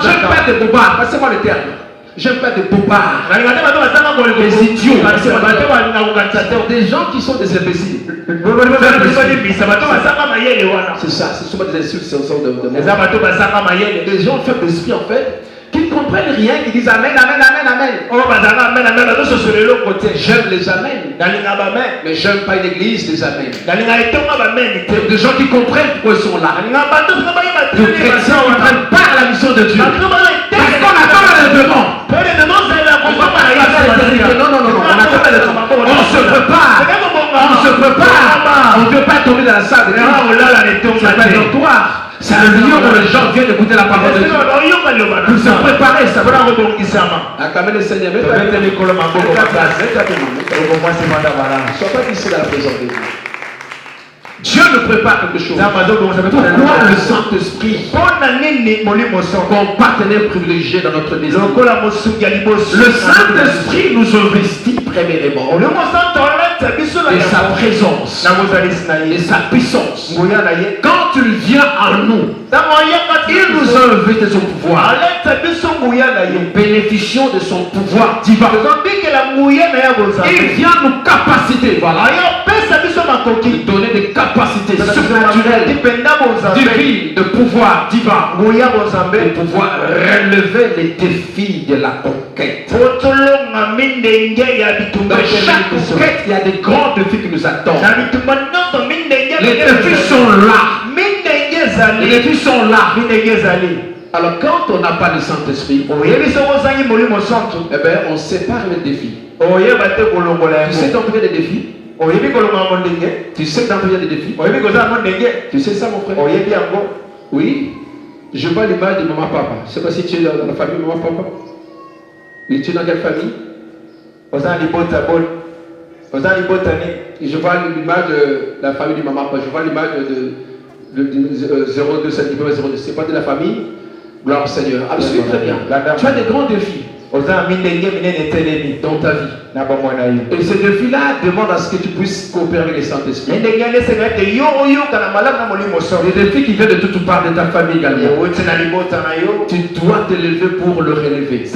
J'aime pas des bobards. Passez-moi le terme. J'aime pas des bobards. Des idiots. Des gens qui sont des imbéciles. C'est ça, c'est souvent des insultes. Des gens faibles d'esprit en fait, qui ne comprennent rien, qui disent amen, amen, amen, amen. J'aime les amens, mais j'aime pas une église des amens. Des gens qui comprennent pourquoi ils sont là. Des chrétiens qui prennent part à la mission de Dieu. Parce qu'on attend le devant. Non, on attend le devant. On se prépare. On ne veut pas tomber dans la salle. C'est pas le dortoir. C'est le lieu où les gens viennent écouter la parole de Dieu. Pour se préparer, ça va acclamer le Seigneur. Ne sois pas ici dans la présence de Dieu. Dieu nous prépare quelque chose. Pourquoi le Saint-Esprit, comme partenaire privilégié dans notre destin? Le Saint-Esprit nous investit premièrement et sa présence et sa puissance. Quand il vient en nous, il nous invite de son pouvoir. Nous bénéficions de son pouvoir divin. Il vient nous capaciter. Voilà. Il donner des capacités surnaturelles, divines, de pouvoir divin, pour pouvoir relever les défis de la conquête. Dans chaque conquête, il y a des grands défis qui nous attendent. Les défis sont là. Les défis sont là. Alors quand on n'a pas le Saint-Esprit, eh bien, on sépare les défis. Tu sais combien de défis? Tu sais dans combien de défis? Tu sais ça, mon frère? Oui. Je vois l'image de maman papa. Je ne sais pas si tu es dans la famille maman papa. Oui, tu es dans quelle famille? Je vois l'image de la famille de maman papa. Je vois l'image de 02, c'est pas de la famille. Gloire au Seigneur. Absolument très bien. Tu as des grands défis dans ta vie. Et ces défis-là demandent à ce que tu puisses coopérer avec les Saint-Esprit. Les défis qui viennent de toutes parts de ta famille également. Tu dois te lever pour le relever.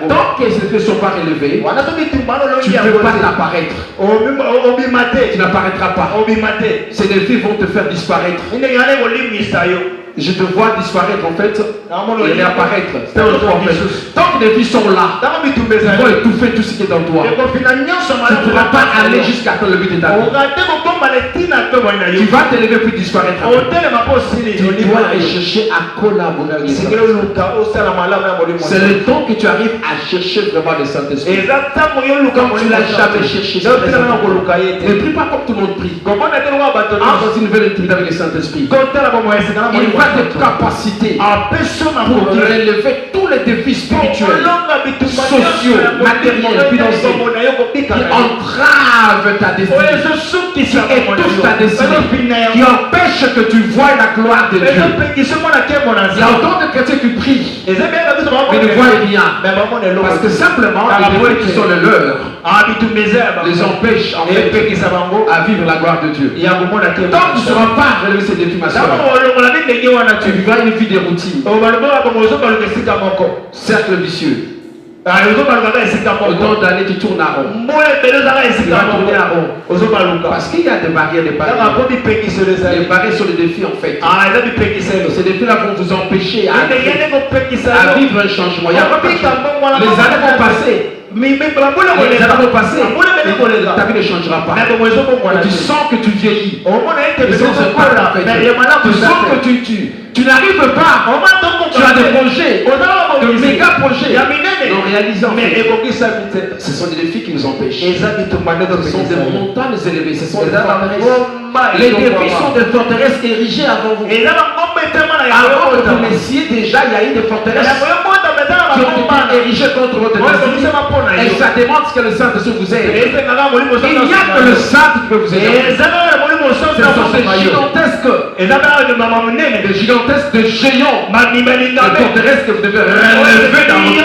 Tant que ces défis ne sont pas relevés, tu ne peux pas t'apparaître. Tu n'apparaîtras pas. Ces défis vont te faire disparaître. Je te vois disparaître en fait et réapparaître. Tant que les défis sont là, ils vont étouffer tout ce qui est dans toi. Tu ne pourras pas aller jusqu'à le but de ta vie. Tu vas te lever puis disparaître. Tu dois aller chercher à collaborer avec les Saint-Esprit. C'est le temps que tu arrives à chercher vraiment le Saint-Esprit. Quand tu ne l'as jamais cherché, ne prie pas comme tout le monde prie. Entre dans une nouvelle intimité avec le Saint-Esprit. pas de capacité pour relever tous les défis spirituels, sociaux, matériels, financiers qui entravent ta destinée, qui étouffent ta destinée, qui empêchent que tu vois la gloire de Dieu. Il y a autant de chrétiens qui prient, mais ne voient rien. Parce que simplement, les défis qui sont les leurs les empêchent en fait à vivre la gloire de Dieu. Tant que tu ne seras pas relevé ces défis, ma soeur, tu vivras une vie de routine. Cercle vicieux. Autant d'années tu tournes à rond. Tu vas tourner à rond. Parce qu'il y a des barrières, des barrières sur les défis en fait. Ces défis-là vont vous empêcher à vivre un changement. Les années vont passer. Les années vont passer. Ta vie ne changera pas. Tu sens que tu vieillis. Tu sens que tu n'arrives pas. Tu as des projets, de méga projets non réalisants. Ce sont des défis qui nous empêchent. Ce sont des montagnes élevées. Ce sont des forteresses. Les défis sont des forteresses érigées avant vous. Avant que vous naissiez déjà, il y a eu des forteresses qui ont été érigées contre votre destinée. Et ça démontre que le Saint-Esprit vous aide. Il n'y a que le Saint qui peut vous aider. Ce sont des gigantesques de géants, des forteresses que vous devez relever dans votre vie.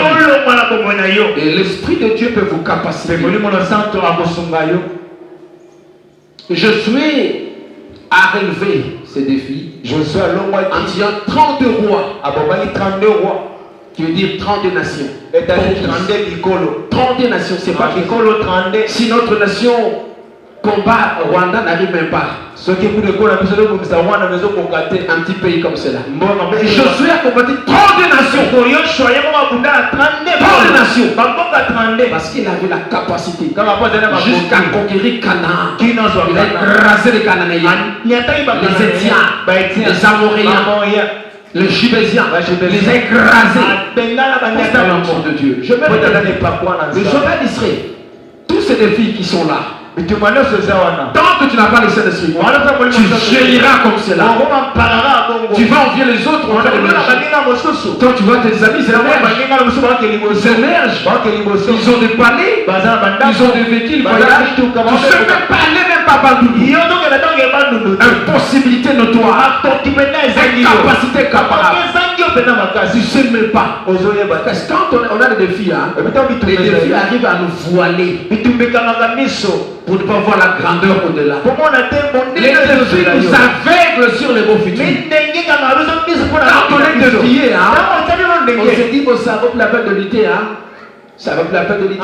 Et l'Esprit de Dieu peut vous capaciter. Je suis à relever ces défis en disant 32 rois. Qui veut dire 32 nations. 32 nations, c'est pas si notre nation combat, Rwanda n'arrive même pas. Un petit pays comme cela. Josué a combattu 32 nations. 32 nations. Parce qu'il avait la capacité jusqu'à conquérir Canaan. Il a écrasé les Cananéens, les Étiens, les Amoréens, les Gibésiens, les a écrasés. C'est l'amour de Dieu. Je mets le chemin d'Israël. Tous ces défis qui sont là. Tant que tu n'as pas le Saint-Esprit, tu gémiras comme cela. Tu vas envier les autres. Quand tu vois tes amis s'émergent, ils ont des palais, ils ont des véhicules, voyages. Tu ne sais même pas aller, même pas bandouiller. Impossibilité notoire. Incapacité capable. Tu ne sais même pas. Parce que quand on a des défis, les défis arrivent à nous voiler pour ne pas voir la grandeur au-delà. Les défis nous aveuglent sur les beaux futurs. Quand on est défié, on se dit que ça vaut la peine de lutter. Ça vaut la peine de lutter.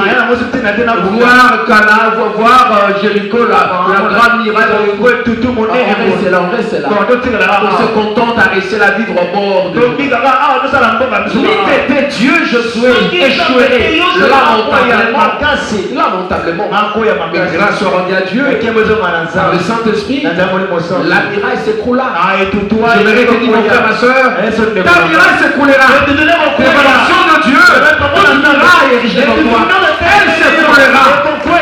Voir Cana, voir Jéricho, la grande miracle. On reste là. On se contente à rester la vivre au bord de l'eau. Si t'étais Dieu, je souhaite échouer lamentablement. Mais grâce soit rendue à Dieu, par le Saint-Esprit, la miraille s'écroula. J'aimerais te dire, mon frère, ma soeur, ta miraille s'écroulera. Révélation de Dieu, toute miraille devant toi, elle s'écroulera.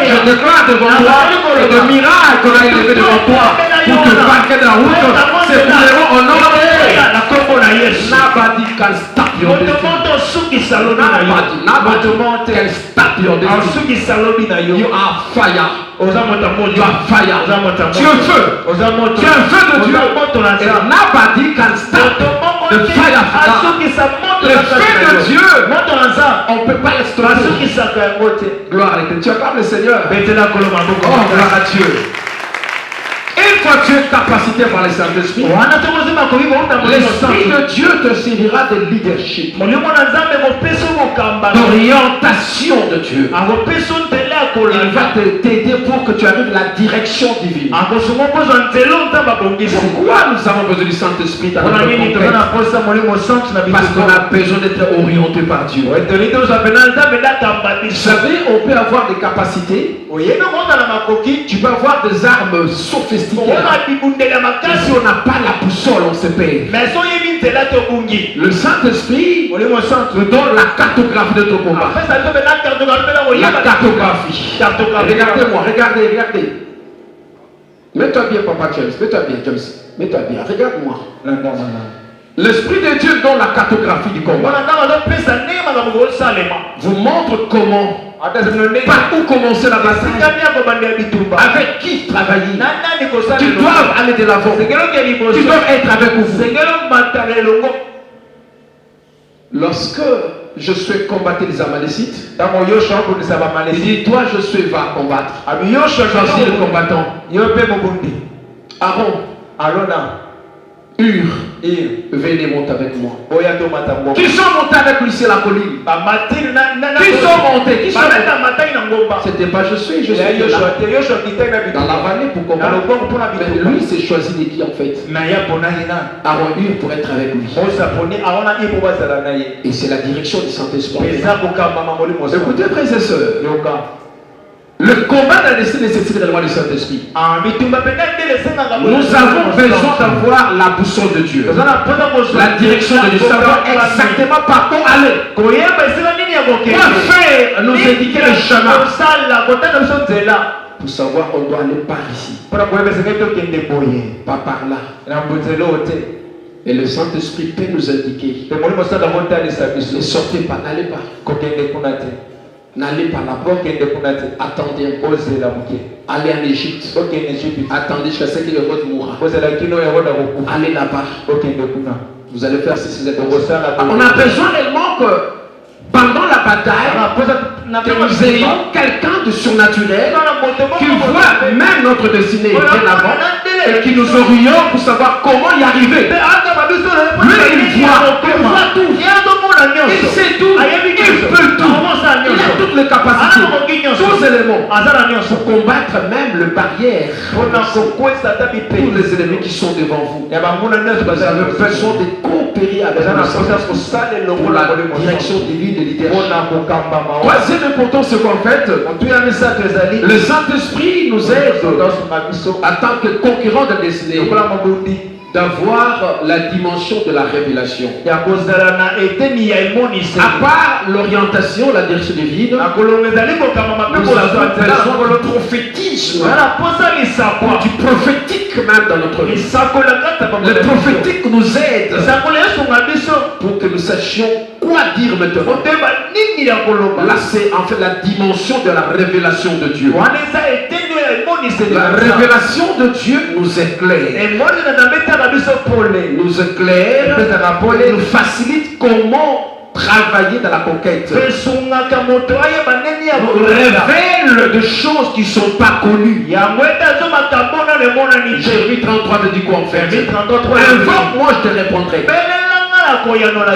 Je déclare devant toi que le miracle qu'on a élevé devant toi pour te marquer de la route s'écrouleront au nom de Nobody can stop your destiny. Nobody can stop your destiny. You are fire. Tu as fire. Tu es feu. Tu es un feu de Dieu. And nobody can stop the fire of God. Le feu de Dieu, on ne peut pas l'exploser. Gloire à Dieu. Tu acclames le Seigneur. Oh, gloire à Dieu. Une fois que tu es capacité par le Saint-Esprit, l'Esprit de Dieu te servira de leadership, d'orientation de Dieu. Il va t'aider pour que tu arrives à la direction divine. Pourquoi nous avons besoin du Saint-Esprit dans notre contexte? Parce qu'on a besoin d'être orienté par Dieu. Vous savez, on peut avoir des capacités. Tu peux avoir des armes sophistiquées. Si on n'a pas la boussole, on se perd. Le Saint-Esprit te donne la cartographie de ton combat. La cartographie. Regardez-moi, regardez. Mets-toi bien, Papa James. Mets-toi bien, James. Mets-toi bien. Regarde-moi. L'Esprit de Dieu donne la cartographie du combat. Vous montre comment, par où commencer la bataille, avec qui travailler. Tu dois aller de l'avant. Tu dois être avec vous. Lorsque je suis combattre les Amalécites, il dit toi je va combattre. Choisis le combattant. Aaron, Hur, venez monter avec moi. Qui sont montés avec lui sur la colline? Qui sont montés? C'était pas je suis là. Dans la vallée pour combattre. Mais lui s'est choisi de qui en fait? Aaron Hur pour être avec lui. Et c'est la direction du Saint-Esprit. Écoutez frères et sœurs, le combat de la destinée nécessite la loi du Saint-Esprit. Nous avons besoin d'avoir la boussole de Dieu, la direction de Dieu, savoir exactement par où aller. Quoi faire, nous indiquer le chemin. Pour savoir on doit aller par ici, pas par là. Et le Saint-Esprit peut nous indiquer. Ne sortez pas, n'allez pas. N'allez pas là-bas, attendez un peu. Allez en Égypte, attendez jusqu'à ce que le roi mourra. Allez là-bas, vous allez faire ceci. On a besoin réellement que pendant la bataille, que nous ayons quelqu'un de surnaturel qui voit même notre destinée bien avant et qui nous oriente pour savoir comment y arriver. Lui, il voit tout. Il sait tout. Il peut tout. Il a toutes les capacités, tous les éléments pour combattre même les barrières. Tous les ennemis qui sont devant vous. Vous avez besoin de coopérer avec nous pour la direction divine de leadership. Troisième important, c'est qu'en fait, le Saint-Esprit nous aide en tant que concurrent de destinée d'avoir la dimension de la révélation. À part l'orientation, la direction divine, nous avons besoin du prophétisme, du prophétique même dans notre vie. Le prophétique nous aide pour que nous sachions quoi dire maintenant. Là, c'est en fait la dimension de la révélation de Dieu. La révélation de Dieu nous éclaire. Nous éclaire, nous facilite comment travailler dans la conquête. Nous révèle des choses qui ne sont pas connues. Jérémie 33 te dit quoi en fait? Invoque-moi, je te répondrai.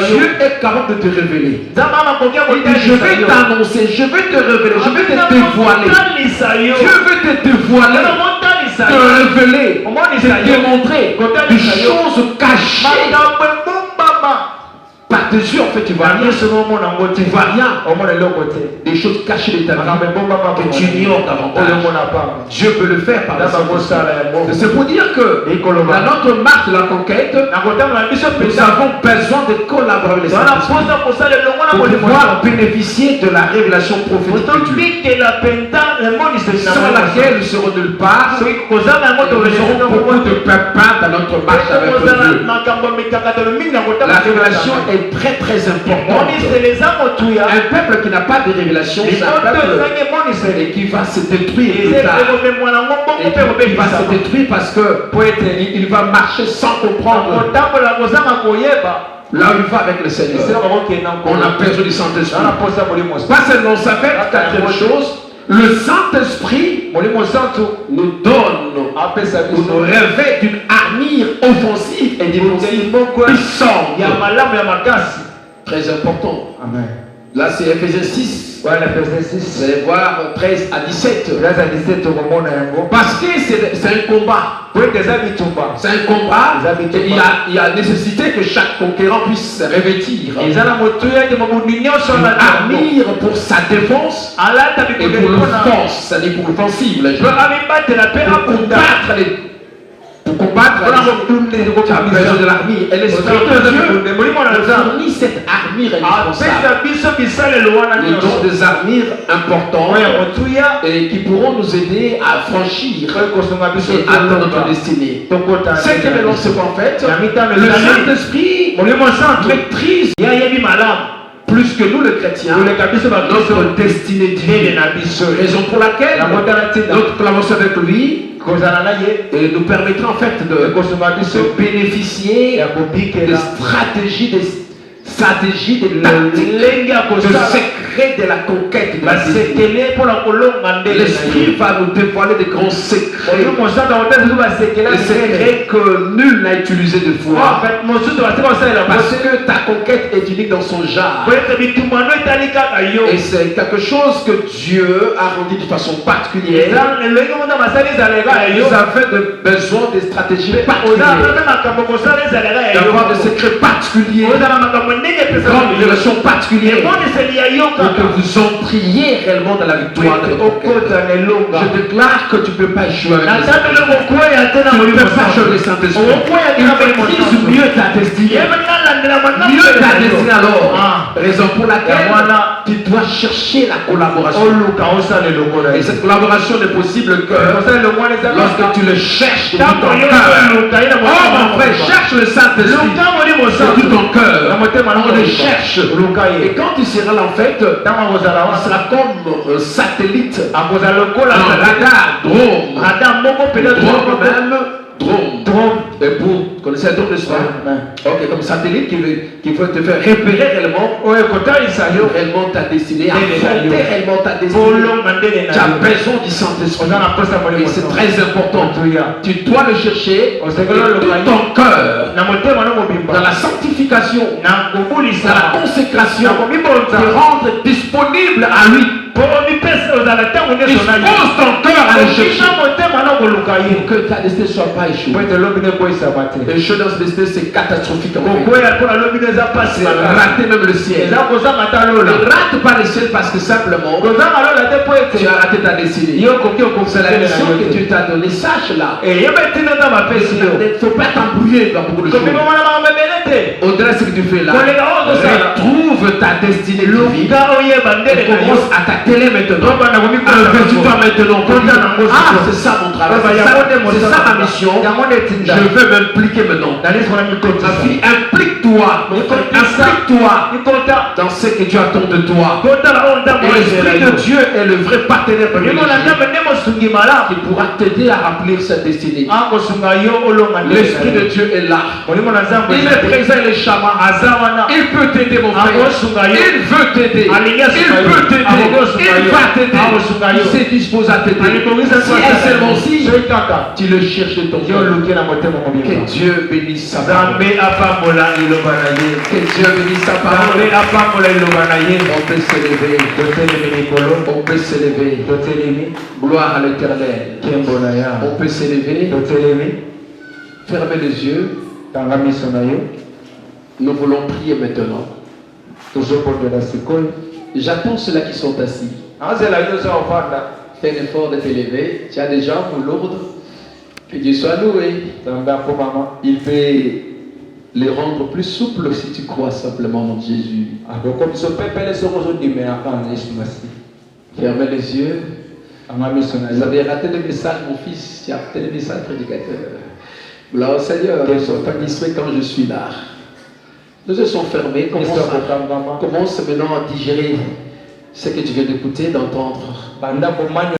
Dieu est capable de te révéler. Je vais t'annoncer, je vais te révéler, je vais te dévoiler. Dieu veut te dévoiler, te révéler, te démontrer des choses cachées. Par tes yeux, en fait, tu vois rien. Tu vois rien. Des choses cachées de ta vie que tu ignores davantage. Dieu peut le faire par la Saint-Esprit. C'est pour dire que dans notre marche de la conquête, nous avons besoin de collaborer avec les Saint-Esprit pour pouvoir bénéficier de la révélation prophétique de Dieu, sans laquelle nous serons nulle part. Nous aurons beaucoup de pépins dans notre marche avec Dieu. La révélation est très très important. Un peuple qui n'a pas de révélation, c'est un peuple et qui va se détruire plus tard. Et qui va se détruire parce que il va marcher sans comprendre. Là où il va avec le Seigneur, on a besoin du Saint-Esprit. Pas seulement ça fait la quatrième chose. Le Saint-Esprit nous donne ou nous révèle d'une armure offensive et défensive puissante. Très important. Amen. Là c'est Ephésiens 6. Vous allez voir 13 à 17. Parce que c'est un combat. C'est un combat. Il y a nécessité que chaque conquérant puisse se revêtir une armure pour sa défense et pour l'offense, c'est-à-dire pour l'offensive. Pour combattre tu as besoin de l'armure. Et l'Esprit de Dieu fournit cette armure indispensable. Nous donnons des armures importantes et qui pourront nous aider à franchir et atteindre notre destinée. C'est que c'est qu'en fait, le Saint-Esprit maîtrise plus que nous les chrétiens notre destinée divine. Raison pour laquelle notre collaboration avec lui nous permettra en fait de bénéficier des stratégies, de tactiques, de secrets de la conquête de la destinée. L'Esprit va nous dévoiler des grands secrets, des secrets que nul n'a utilisé de fois. Parce que ta conquête est unique dans son genre. Et c'est quelque chose que Dieu a rendu de façon particulière. Vous avez besoin de stratégies particulières, d'avoir des secrets particuliers, d'avoir des relations particulières, pour que vous entriez réellement dans la victoire de votre conquête. Je déclare que tu ne peux pas jouer avec les Saint-Esprit. Tu ne peux pas jouer avec les Saint-Esprit. Il maîtrise mieux ta destinée. Mieux ta destinée alors. Raison pour laquelle tu dois chercher la collaboration. Et cette collaboration n'est possible que lorsque tu le cherches de tout ton cœur. Oh mon frère, cherche le Saint-Esprit de tout ton cœur. On le cherche. Et quand tu seras là en fait, il sera comme un satellite, un radar, drone. Et pour, vous connaissez un drone, n'est-ce pas? Ok, comme satellite qui veut te faire repérer réellement ta destinée, affronter réellement ta destinée. Tu as besoin du Saint-Esprit. Et c'est très important. Tu dois le chercher de tout ton cœur, dans la sanctification, dans la consécration, te rendre disponible à lui. Dispose ton cœur à le chercher pour que ta destinée ne soit pas échouée. Les choses dans ce destin, c'est catastrophique. C'est rater même le ciel. Ne rate pas le ciel parce que simplement tu as raté ta destinée. C'est la mission que tu t'as donnée. Sache-la. Il ne faut pas t'embrouiller dans beaucoup de choses. Au-delà de ce que tu fais là, retrouve ta destinée divine et commence à t'atteler maintenant. Investis-toi maintenant. Ah, c'est ça mon travail. C'est ça ma mission. Je veux m'impliquer maintenant. Ma fille, implique-toi. Implique-toi dans ce que Dieu attend de toi. Et l'Esprit de Dieu est le vrai partenaire qui pourra t'aider à remplir cette destinée. L'Esprit de Dieu est là. Il est présent, il est charmant. Il peut t'aider mon frère. Il veut t'aider. Il peut t'aider. Il va t'aider. Il se dispose à t'aider. Si et seulement si tu le cherches de ton cœur. Que Dieu bénisse sa parole. Que Dieu bénisse sa parole. On peut s'élever. On peut s'élever. Gloire à l'Éternel. On peut s'élever. Fermez les yeux. Nous voulons prier maintenant. J'attends ceux-là qui sont assis. Fais l'effort de t'élever. Tu as des jambes lourdes. Que Dieu soit loué. Il peut les rendre plus souples si tu crois simplement en Jésus. Fermez les yeux. Vous avez raté le message, mon fils. Tu as raté le message, prédicateur. Gloire au Seigneur. Ne sois pas distrait quand je suis là. Nous yeux sont fermés. Commence maintenant à digérer ce que tu viens d'écouter, d'entendre.